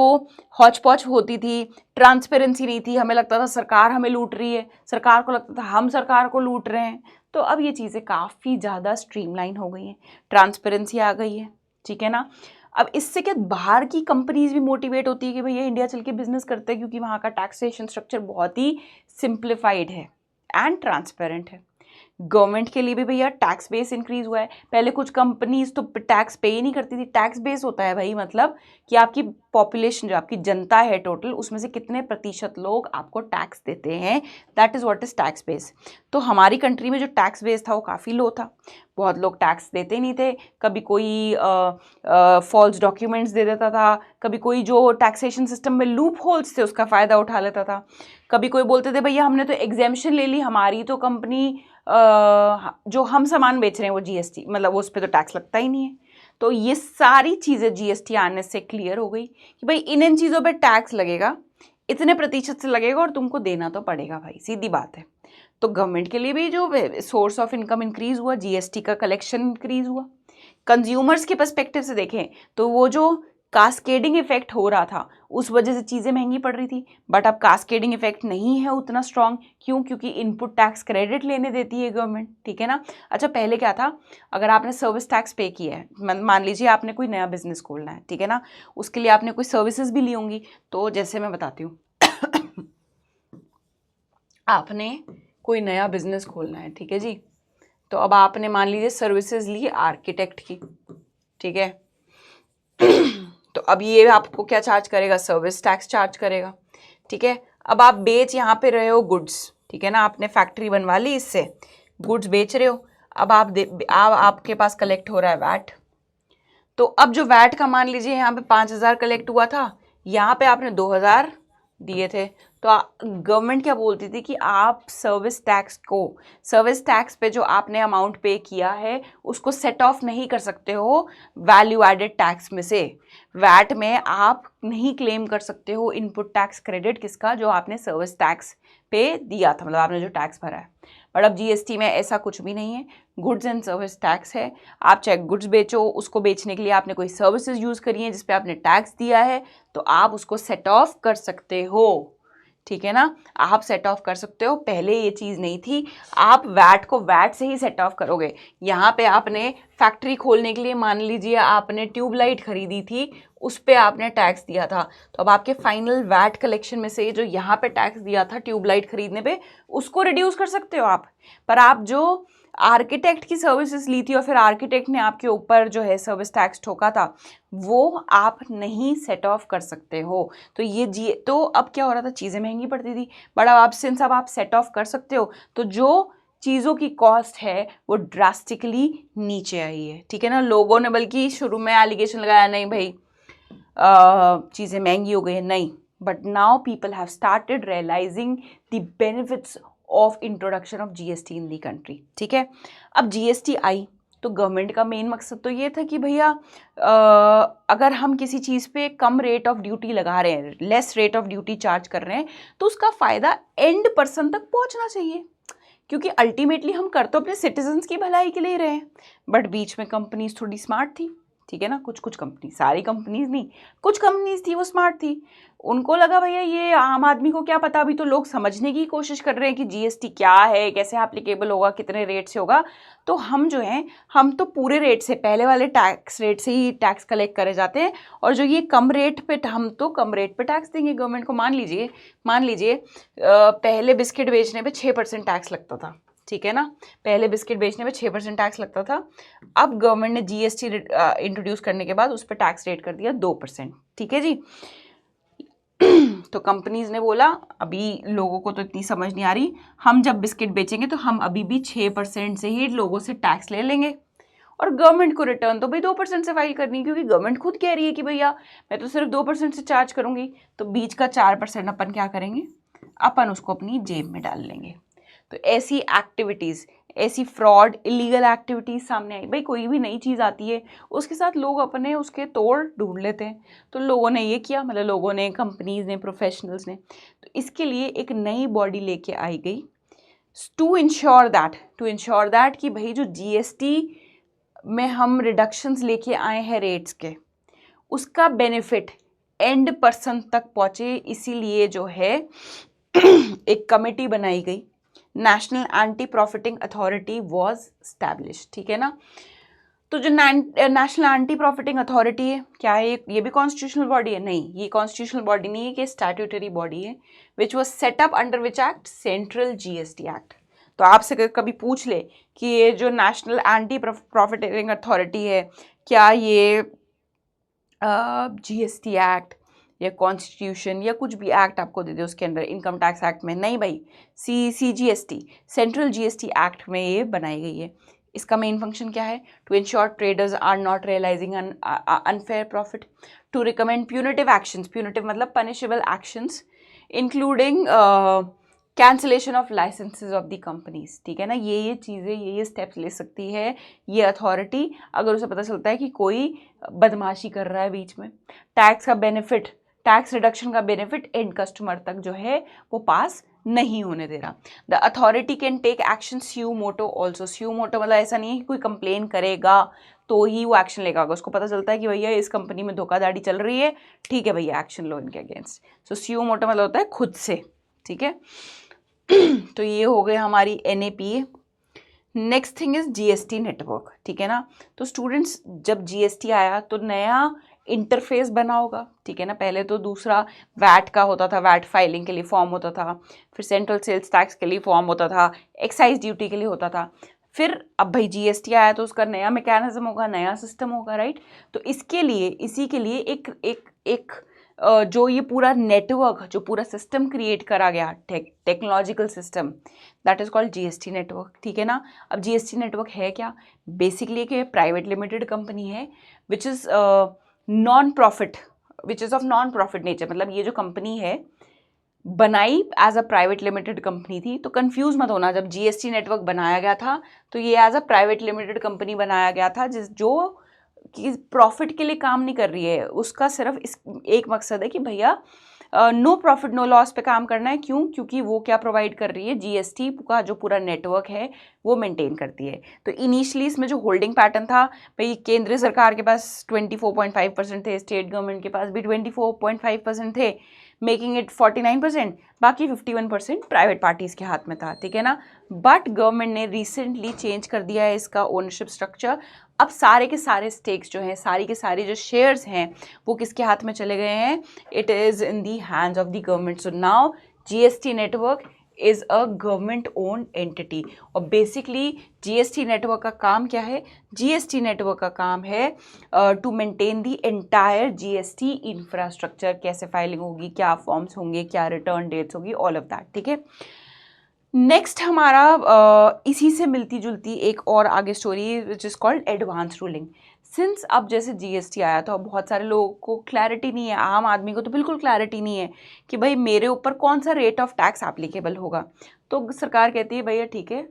हौच पौच होती थी, ट्रांसपेरेंसी नहीं थी, हमें लगता था सरकार हमें लूट रही है, सरकार को लगता था हम सरकार को लूट रहे हैं। तो अब ये चीज़ें काफ़ी ज़्यादा स्ट्रीमलाइन हो गई हैं, ट्रांसपेरेंसी आ गई है, ठीक है ना। अब इससे क्या बाहर की कंपनीज भी मोटिवेट होती है कि भैया इंडिया चल के बिजनेस करते हैं, क्योंकि वहाँ का टैक्सेशन स्ट्रक्चर बहुत ही सिंप्लीफाइड है एंड ट्रांसपेरेंट है। गवर्नमेंट के लिए भी भैया टैक्स बेस इंक्रीज हुआ है। पहले कुछ कंपनीज तो टैक्स पे ही नहीं करती थी। टैक्स बेस होता है भाई मतलब कि आपकी पॉपुलेशन, जो आपकी जनता है टोटल, उसमें से कितने प्रतिशत लोग आपको टैक्स देते हैं, that is what is tax base. तो हमारी कंट्री में जो टैक्स बेस था वो काफ़ी लो था, बहुत लोग टैक्स देते ही नहीं थे। कभी कोई फॉल्स डॉक्यूमेंट्स दे देता था, कभी कोई जो टैक्सेशन सिस्टम में लूप होल्स थे उसका फ़ायदा उठा लेता था, कभी कोई बोलते थे भैया हमने तो एग्जेम्पशन ले ली, हमारी तो कंपनी जो हम सामान बेच रहे हैं वो जीएसटी मतलब उस पर तो टैक्स लगता ही नहीं है। तो ये सारी चीज़ें जीएसटी आने से क्लियर हो गई कि भाई इन चीज़ों पे टैक्स लगेगा, इतने प्रतिशत से लगेगा और तुमको देना तो पड़ेगा भाई, सीधी बात है। तो गवर्नमेंट के लिए भी जो सोर्स ऑफ इनकम इंक्रीज हुआ, जीएसटी का कलेक्शन इंक्रीज हुआ। कंज्यूमर्स के पर्सपेक्टिव से देखें तो वो जो कास्केडिंग इफेक्ट हो रहा था उस वजह से चीज़ें महंगी पड़ रही थी, बट अब कास्केडिंग इफेक्ट नहीं है उतना स्ट्रांग। क्यों? क्योंकि इनपुट टैक्स क्रेडिट लेने देती है गवर्नमेंट, ठीक है ना। अच्छा, पहले क्या था, अगर आपने सर्विस टैक्स पे किया है, मान लीजिए आपने कोई नया बिजनेस खोलना है, ठीक है ना, उसके लिए आपने कोई सर्विसेज भी ली होंगी। तो जैसे मैं बताती हूँ आपने कोई नया बिजनेस खोलना है, ठीक है जी, तो अब आपने मान लीजिए सर्विसेज ली आर्किटेक्ट की, ठीक है तो अब ये आपको क्या चार्ज करेगा? सर्विस टैक्स चार्ज करेगा, ठीक है। अब आप बेच यहाँ पे रहे हो गुड्स, ठीक है ना, आपने फैक्ट्री बनवा ली, इससे गुड्स बेच रहे हो। अब आपके पास कलेक्ट हो रहा है वैट। तो अब जो वैट का मान लीजिए यहाँ पे 5,000 कलेक्ट हुआ था, यहाँ पे आपने 2,000 दिए थे, तो गवर्नमेंट क्या बोलती थी कि आप सर्विस टैक्स पे जो आपने अमाउंट पे किया है उसको सेट ऑफ नहीं कर सकते हो वैल्यू एडेड टैक्स में से। वैट में आप नहीं क्लेम कर सकते हो इनपुट टैक्स क्रेडिट, किसका? जो आपने सर्विस टैक्स पे दिया था, मतलब आपने जो टैक्स भरा है। बट अब जीएसटी में ऐसा कुछ भी नहीं है, गुड्स एंड सर्विस टैक्स है। आप चाहे गुड्स बेचो, उसको बेचने के लिए आपने कोई सर्विसेज यूज़ करी है जिस पे आपने टैक्स दिया है, तो आप उसको सेट ऑफ कर सकते हो, ठीक है ना, आप सेट ऑफ कर सकते हो। पहले ये चीज़ नहीं थी, आप वैट को वैट से ही सेट ऑफ करोगे। यहाँ पे आपने फैक्ट्री खोलने के लिए मान लीजिए आपने ट्यूबलाइट खरीदी थी, उस पे आपने टैक्स दिया था, तो अब आपके फाइनल वैट कलेक्शन में से जो यहाँ पे टैक्स दिया था ट्यूबलाइट खरीदने पे, उसको रिड्यूस कर सकते हो आप। पर आप जो आर्किटेक्ट की सर्विसेज ली थी और फिर आर्किटेक्ट ने आपके ऊपर जो है सर्विस टैक्स ठोका था, वो आप नहीं सेट ऑफ कर सकते हो। तो ये तो अब क्या हो रहा था, चीज़ें महंगी पड़ती थी, बट अब आप सेट ऑफ कर सकते हो, तो जो चीज़ों की कॉस्ट है वो ड्रास्टिकली नीचे आई है, ठीक है ना। लोगों ने बल्कि शुरू में एलिगेशन लगाया, नहीं भाई चीज़ें महंगी हो गई है, नहीं, but now people have started realising the benefits of introduction of GST in the country, ठीक है। अब जीएसटी आई तो गवर्नमेंट का मेन मकसद तो ये था कि भैया अगर हम किसी चीज़ पे कम रेट ऑफ ड्यूटी लगा रहे हैं, less rate of duty charge कर रहे हैं, तो उसका फ़ायदा एंड पर्सन तक पहुंचना चाहिए, क्योंकि अल्टीमेटली हम कर तो अपने सिटीजन्स की भलाई के लिए ही रहे हैं। बट बीच में कंपनीज थोड़ी स्मार्ट थी, ठीक है ना। कुछ कुछ कंपनी, सारी कंपनीज नहीं, कुछ कंपनीज थी वो स्मार्ट थी, उनको लगा भैया ये आम आदमी को क्या पता, अभी तो लोग समझने की कोशिश कर रहे हैं कि जीएसटी क्या है, कैसे एप्लीकेबल होगा, कितने रेट से होगा, तो हम जो है हम तो पूरे रेट से, पहले वाले टैक्स रेट से ही टैक्स कलेक्ट करे जाते हैं, और जो ये कम रेट पे, हम तो कम रेट पे टैक्स देंगे गवर्नमेंट को। मान लीजिए पहले बिस्किट बेचने पे 6% टैक्स लगता था, ठीक है ना, पहले बिस्किट बेचने पे 6% टैक्स लगता था। अब गवर्नमेंट ने जीएसटी इंट्रोड्यूस करने के बाद उस पर टैक्स रेट कर दिया 2%, ठीक है जी। तो कंपनीज ने बोला अभी लोगों को तो इतनी समझ नहीं आ रही, हम जब बिस्किट बेचेंगे तो हम अभी भी 6% से ही लोगों से टैक्स ले लेंगे, और गवर्नमेंट को रिटर्न तो भाई 2% से फाइल करनी है, क्योंकि गवर्नमेंट खुद कह रही है कि भैया मैं तो सिर्फ 2% से चार्ज करूंगी, तो बीच का 4% अपन क्या करेंगे, अपन उसको अपनी जेब में डाल लेंगे। तो ऐसी एक्टिविटीज़, ऐसी फ्रॉड, इलीगल एक्टिविटीज़ सामने आई। भाई कोई भी नई चीज़ आती है उसके साथ लोग अपने उसके तोड़ ढूंढ लेते हैं, तो लोगों ने ये किया, मतलब लोगों ने, कंपनीज ने, प्रोफेशनल्स ने, तो इसके लिए एक नई बॉडी लेके आई गई टू इंश्योर दैट कि भाई जो जीएसटी में हम रिडक्शंस लेके आए हैं रेट्स के, उसका बेनिफिट एंड पर्सन तक पहुँचे। इसीलिए जो है एक कमेटी बनाई गई, national anti profiting authority was establish, ठीक है ना। तो जो नेशनल एंटी प्रॉफिटिंग अथॉरिटी है, क्या है ये भी कॉन्स्टिट्यूशनल बॉडी है? नहीं, ये कॉन्स्टिट्यूशनल बॉडी नहीं है, कि स्टैट्यूटरी बॉडी है, which was setup under which act, central GST act. तो आपसे कभी पूछ ले कि ये जो नेशनल एंटी प्रॉफिटिंग अथॉरिटी है, क्या ये जीएसटी एक्ट या कॉन्स्टिट्यूशन या कुछ भी एक्ट आपको दे दे उसके अंदर, इनकम टैक्स एक्ट में? नहीं भाई, CGST, सेंट्रल जीएसटी एक्ट में ये बनाई गई है। इसका मेन फंक्शन क्या है? To ensure traders are not realising unfair profit, to recommend punitive actions, punitive मतलब punishable actions, including cancellation of licences of the companies, ठीक है ना। ये चीज़ें, ये स्टेप्स ले सकती है ये अथॉरिटी अगर उसे पता चलता है कि कोई बदमाशी कर रहा है बीच में। टैक्स का बेनिफिट, टैक्स रिडक्शन का बेनिफिट एंड कस्टमर तक जो है वो पास नहीं होने दे रहा। The authority can take action suo motu also. Suo motu मतलब ऐसा नहीं है कि कोई कंप्लेन करेगा तो ही वो एक्शन लेगा, अगर उसको पता चलता है कि भैया इस कंपनी में धोखाधड़ी चल रही है, ठीक है भैया एक्शन लो इनके अगेंस्ट। सो स्यू मोटो मतलब होता है खुद से, ठीक है। तो ये हो गए हमारी NAPA। Next thing is GST network, ठीक है ना। तो स्टूडेंट्स जब जीएसटी आया तो नया इंटरफेस बना होगा, ठीक है ना। पहले तो दूसरा वैट का होता था, वैट फाइलिंग के लिए फॉर्म होता था, फिर सेंट्रल सेल्स टैक्स के लिए फॉर्म होता था, एक्साइज ड्यूटी के लिए होता था, फिर अब भाई जीएसटी आया तो उसका नया मैकेनिज्म होगा, नया सिस्टम होगा, राइट। तो इसके लिए, इसी के लिए एक जो ये पूरा नेटवर्क, जो पूरा सिस्टम क्रिएट करा गया, technological system, that is called GST network, ठीक है ना। अब जीएसटी नेटवर्क है क्या? बेसिकली एक प्राइवेट लिमिटेड कंपनी है which is non profit, which is of non profit nature. मतलब ये जो कंपनी है बनाई as a private limited company थी, तो कंफ्यूज मत होना, जब जीएसटी नेटवर्क बनाया गया था तो ये as a private limited company बनाया गया था, जो कि प्रॉफिट के लिए काम नहीं कर रही है। उसका सिर्फ इस एक मकसद है कि भैया नो प्रॉफिट नो लॉस पे काम करना है। क्यों? क्योंकि वो क्या प्रोवाइड कर रही है, जीएसटी का जो पूरा नेटवर्क है वो मेंटेन करती है। तो इनिशियली इसमें जो होल्डिंग पैटर्न था, भाई केंद्र सरकार के पास 24.5% थे, स्टेट गवर्नमेंट के पास भी 24.5% थे, मेकिंग इट 49%, बाकी 51% प्राइवेट पार्टीज़ के हाथ में था, ठीक है ना। बट गवर्नमेंट ने रिसेंटली चेंज कर दिया है इसका ओनरशिप स्ट्रक्चर। अब सारे के सारे स्टेक्स जो हैं, सारी के सारे जो शेयर्स हैं, वो किसके हाथ में चले गए हैं? It is in the hands of the government. So now GST network is a government owned entity. और बेसिकली जीएसटी नेटवर्क का काम क्या है? जीएसटी नेटवर्क का काम है to maintain the entire GST infrastructure, कैसे फाइलिंग होगी, क्या फॉर्म्स होंगे, क्या रिटर्न डेट्स होगी, ऑल ऑफ दैट, ठीक है। नेक्स्ट हमारा इसी से मिलती जुलती एक और आगे story which is called advance ruling. Since अब जैसे जीएसटी आया तो अब बहुत सारे लोगों को क्लैरिटी नहीं है, आम आदमी को तो बिल्कुल क्लैरिटी नहीं है कि भाई मेरे ऊपर कौन सा रेट ऑफ टैक्स एप्लीकेबल होगा। तो सरकार कहती है भैया ठीक है,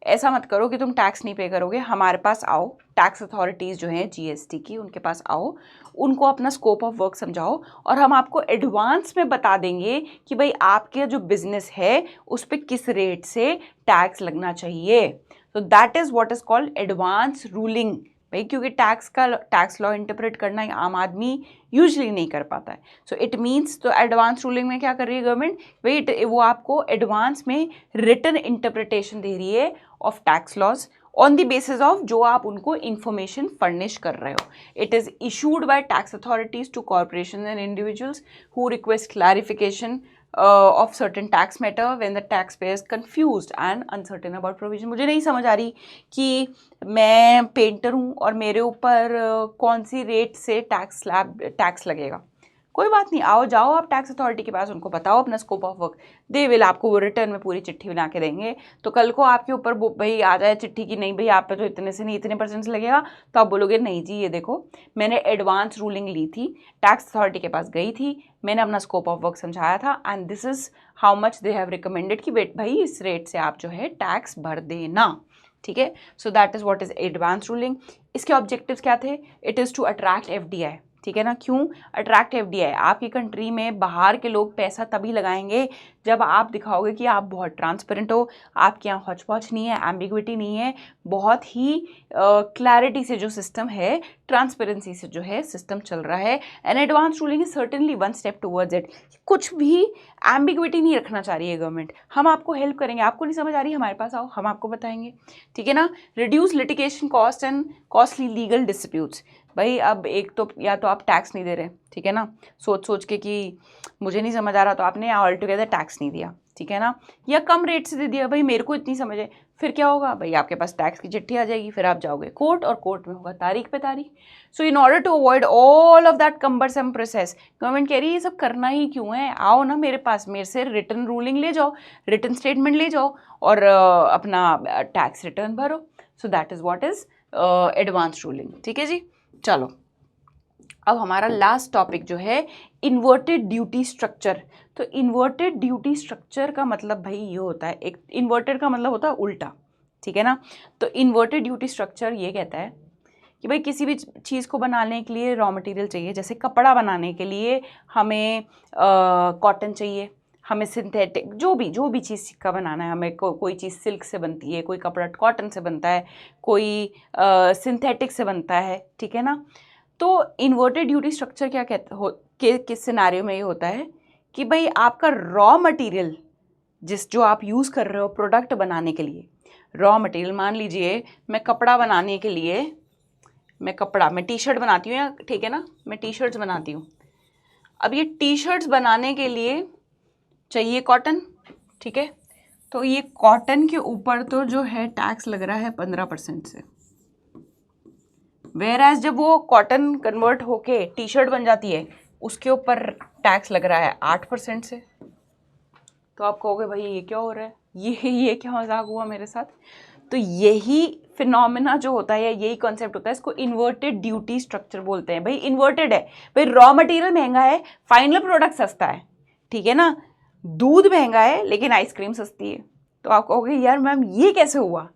ऐसा मत करो कि तुम टैक्स नहीं पे करोगे, हमारे पास आओ, टैक्स अथॉरिटीज़ जो हैं जीएसटी की, उनके पास आओ, उनको अपना स्कोप ऑफ वर्क समझाओ और हम आपको एडवांस में बता देंगे कि भाई आपके जो बिजनेस है उस पर किस रेट से टैक्स लगना चाहिए। तो that is what is called advance ruling भाई, क्योंकि टैक्स लॉ इंटरप्रेट करना आम आदमी यूजली नहीं कर पाता है. सो इट मीन्स, तो एडवांस रूलिंग में क्या कर रही है गवर्नमेंट, भाई वो आपको एडवांस में रिटन इंटरप्रिटेशन दे रही है of tax laws on the basis of जो आप उनको इंफॉर्मेशन फर्निश कर रहे हो. It is issued by tax authorities to corporation and individuals who request clarification of certain tax matter when the taxpayer is confused and uncertain about provision. मुझे नहीं समझ आ रही कि मैं पेंटर हूँ और मेरे ऊपर कौन सी रेट से टैक्स लगेगा. कोई बात नहीं, आओ जाओ आप टैक्स अथॉरिटी के पास, उनको बताओ अपना scope of work, they will आपको वो रिटर्न में पूरी चिट्ठी बना के देंगे. तो कल को आपके ऊपर भाई आ जाए चिट्ठी की, नहीं भाई आप पे तो इतने से नहीं इतने % से लगेगा, तो आप बोलोगे नहीं जी ये देखो मैंने एडवांस रूलिंग ली थी, टैक्स अथॉरिटी के पास गई थी, मैंने अपना स्कोप ऑफ वर्क समझाया था and this is how much they have recommended कि वेट भाई इस रेट से आप जो है टैक्स भर देना. ठीक है, so that is what is advance ruling. इसके ऑब्जेक्टिव्स क्या थे? It is to attract FDI. ठीक है ना, क्यों अट्रैक्ट FDI? आपकी कंट्री में बाहर के लोग पैसा तभी लगाएंगे जब आप दिखाओगे कि आप बहुत ट्रांसपेरेंट हो, आपके यहाँ हौच-पौच नहीं है, एम्बिग्विटी नहीं है, बहुत ही क्लैरिटी से जो सिस्टम है, ट्रांसपेरेंसी से जो है सिस्टम चल रहा है. And advance ruling is certainly one step towards it. कुछ भी एम्बिग्विटी नहीं रखना चाह रही है गवर्नमेंट. हम आपको हेल्प करेंगे, आपको नहीं समझ आ रही हमारे पास आओ, हम आपको बताएंगे. ठीक है ना. Reduce litigation cost and costly legal disputes. भाई अब एक तो या तो आप टैक्स नहीं दे रहे, ठीक है ना, सोच के कि मुझे नहीं समझ आ रहा तो आपने ऑल टुगेदर टैक्स नहीं दिया, ठीक है ना, या कम रेट से दे दिया, भाई मेरे को इतनी समझ है, फिर क्या होगा भाई आपके पास टैक्स की चिट्ठी आ जाएगी, फिर आप जाओगे कोर्ट और कोर्ट में होगा तारीख पे तारीख. So in order to avoid all of that cumbersome process, government कह रही है ये सब करना ही क्यों है, आओ ना मेरे पास, मेरे से रिटर्न रूलिंग ले जाओ, रिटर्न स्टेटमेंट ले जाओ और अपना टैक्स रिटर्न भरो. So that is what is advance ruling. ठीक है जी, चलो अब हमारा लास्ट टॉपिक जो है इन्वर्टेड ड्यूटी स्ट्रक्चर. तो इन्वर्टेड ड्यूटी स्ट्रक्चर का मतलब भाई ये होता है, एक इन्वर्टेड का मतलब होता है उल्टा, ठीक है ना. तो इन्वर्टेड ड्यूटी स्ट्रक्चर ये कहता है कि भाई किसी भी चीज़ को बनाने के लिए रॉ मटेरियल चाहिए. जैसे कपड़ा बनाने के लिए हमें कॉटन चाहिए, हमें सिंथेटिक जो भी चीज़ का बनाना है, हमें कोई चीज़ सिल्क से बनती है, कोई कपड़ा कॉटन से बनता है, कोई सिंथेटिक से बनता है, ठीक है ना. तो इन्वर्टेड ड्यूटी स्ट्रक्चर क्या कहता हो किस सिनेरियो में ये होता है कि भाई आपका रॉ मटेरियल जो आप यूज़ कर रहे हो प्रोडक्ट बनाने के लिए, रॉ मटेरियल मान लीजिए मैं कपड़ा बनाने के लिए मैं टी शर्ट बनाती हूँ, या ठीक है ना, मैं टी शर्ट्स बनाती हूँ. अब ये टी शर्ट्स बनाने के लिए चाहिए कॉटन, ठीक है. तो ये कॉटन के ऊपर तो जो है टैक्स लग रहा है 15% से, वेयर एज जब वो कॉटन कन्वर्ट होके टी शर्ट बन जाती है उसके ऊपर टैक्स लग रहा है 8% से. तो आप कहोगे भाई ये क्या हो रहा है, ये क्या मजाक हुआ मेरे साथ. तो यही फिनोमेना जो होता है, यही कॉन्सेप्ट होता है, इसको इन्वर्टेड ड्यूटी स्ट्रक्चर बोलते हैं. भाई इन्वर्टेड है, भाई रॉ मटेरियल महंगा है, फाइनल प्रोडक्ट सस्ता है, ठीक है ना. दूध महंगा है लेकिन आइसक्रीम सस्ती है. तो आप कहोगे यार मैम ये कैसे हुआ,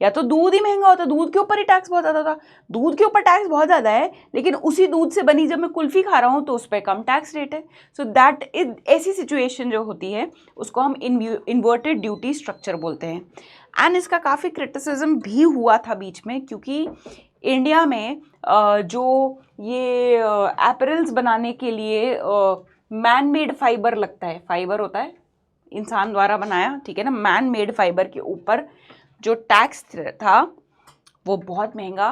या तो दूध ही महंगा होता, दूध के ऊपर ही टैक्स बहुत ज़्यादा था, दूध के ऊपर टैक्स बहुत ज़्यादा है लेकिन उसी दूध से बनी जब मैं कुल्फ़ी खा रहा हूँ तो उस पर कम टैक्स रेट है. सो दैट इज ऐसी सिचुएशन जो होती है उसको हम इन्वर्टेड ड्यूटी स्ट्रक्चर बोलते हैं. एंड इसका काफ़ी क्रिटिसिज्म भी हुआ था बीच में, क्योंकि इंडिया में जो ये एपरल्स बनाने के लिए मैन मेड फाइबर लगता है, फाइबर होता है इंसान द्वारा बनाया, ठीक है ना, मैन मेड फाइबर के ऊपर जो टैक्स था वो बहुत महंगा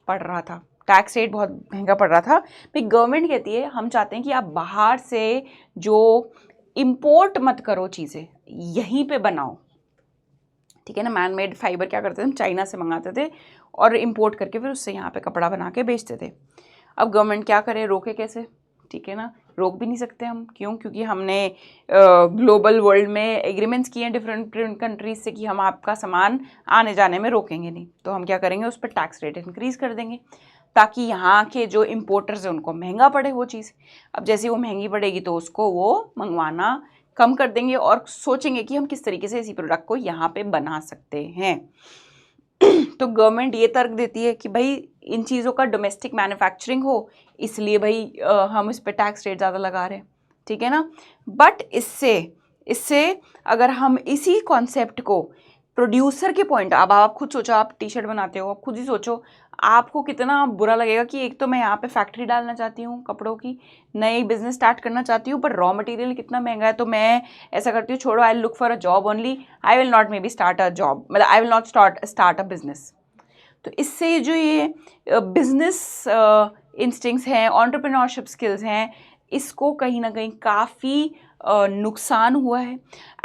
पड़ रहा था, टैक्स रेट बहुत महंगा पड़ रहा था. फिर गवर्नमेंट कहती है हम चाहते हैं कि आप बाहर से जो इंपोर्ट मत करो चीज़ें, यहीं पे बनाओ, ठीक है ना. मैन मेड फाइबर क्या करते थे, हम चाइना से मंगाते थे और इंपोर्ट करके फिर उससे यहाँ पे कपड़ा बना के बेचते थे. अब गवर्नमेंट क्या करे, रोके कैसे, ठीक है ना, रोक भी नहीं सकते हम. क्यों? क्योंकि हमने ग्लोबल वर्ल्ड में एग्रीमेंट्स किए हैं डिफरेंट कंट्रीज से कि हम आपका सामान आने जाने में रोकेंगे नहीं. तो हम क्या करेंगे, उस पर टैक्स रेट इंक्रीज़ कर देंगे ताकि यहाँ के जो इम्पोर्टर्स हैं उनको महंगा पड़े वो चीज़. अब जैसे वो महंगी पड़ेगी तो उसको वो मंगवाना कम कर देंगे और सोचेंगे कि हम किस तरीके से इसी प्रोडक्ट को यहाँ पे बना सकते हैं. तो गवर्नमेंट ये तर्क देती है कि भाई इन चीज़ों का डोमेस्टिक मैन्युफैक्चरिंग हो, इसलिए भाई हम इस पे टैक्स रेट ज़्यादा लगा रहे हैं, ठीक है ना. बट इससे अगर हम इसी कॉन्सेप्ट को प्रोड्यूसर के पॉइंट, अब आप खुद सोचो, आप टी शर्ट बनाते हो, आप खुद ही सोचो आपको कितना बुरा लगेगा कि एक तो मैं यहाँ पे फैक्ट्री डालना चाहती हूँ कपड़ों की, नई बिजनेस स्टार्ट करना चाहती हूँ, पर रॉ मटेरियल कितना महंगा है, तो मैं ऐसा करती हूँ छोड़ो, I will look for a job only, I will not maybe start a job, मतलब I will not start a business. तो इससे जो ये बिजनेस इंस्टिंक्ट्स हैं, एंटरप्रेन्योरशिप स्किल्स हैं, इसको कहीं ना कहीं काफ़ी नुकसान हुआ है।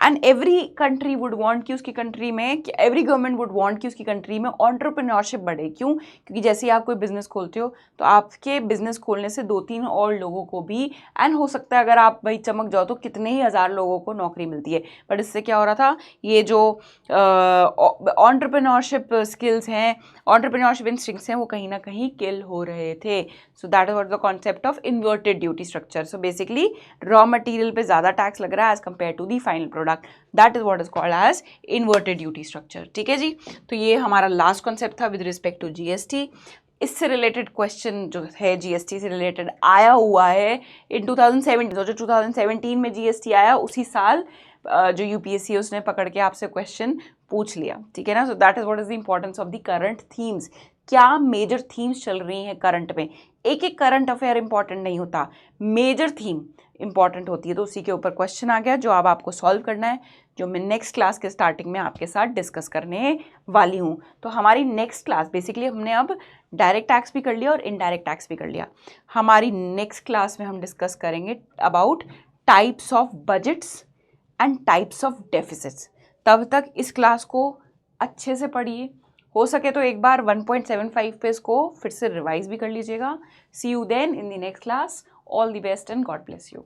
And every country would want कि उसकी कंट्री में, एवरी गवर्नमेंट वुड वांट कि उसकी कंट्री में एंटरप्रेन्योरशिप बढ़े। क्यों? क्योंकि जैसे ही आप कोई बिजनेस खोलते हो तो आपके बिजनेस खोलने से 2-3 और लोगों को भी, एंड हो सकता है अगर आप भाई चमक जाओ तो कितने ही हज़ार लोगों को नौकरी मिलती है। बट इससे क्या हो रहा था, ये जो एंटरप्रेन्योरशिप स्किल्स हैं, एंटरप्रेन्योरशिप इंस्टिंक्ट्स हैं, वो कहीं ना कहीं किल हो रहे थे। So that was the concept of inverted duty structure. So basically raw material पे ज़्यादा टैक्स लग रहा है as compared to the final product, that is what is called as inverted duty structure. ठीक है जी, तो ये हमारा लास्ट कॉन्सेप्ट था विद रिस्पेक्ट टू जीएसटी। इससे रिलेटेड क्वेश्चन जो है जीएसटी से रिलेटेड आया हुआ है इन 2017, जो 2017 में जीएसटी आया उसी साल जो यूपीएससी है उसने पकड़ के आपसे क्वेश्चन पूछ लिया। ठीक है ना, सो that is what is the importance of the current themes. क्या मेजर थीम्स चल रही हैं करंट में, एक एक करंट अफेयर इंपॉर्टेंट नहीं होता, मेजर थीम इंपॉर्टेंट होती है। तो उसी के ऊपर क्वेश्चन आ गया जो अब आपको सॉल्व करना है, जो मैं नेक्स्ट क्लास के स्टार्टिंग में आपके साथ डिस्कस करने वाली हूँ। तो हमारी नेक्स्ट क्लास, बेसिकली हमने अब डायरेक्ट टैक्स भी कर लिया और इनडायरेक्ट टैक्स भी कर लिया। हमारी नेक्स्ट क्लास में हम डिस्कस करेंगे about types of budgets and types of deficits. तब तक इस क्लास को अच्छे से पढ़िए, हो सके तो एक बार 1.75 पे इसको फिर से रिवाइज भी कर लीजिएगा। See you then in the next class, all the best and God bless you.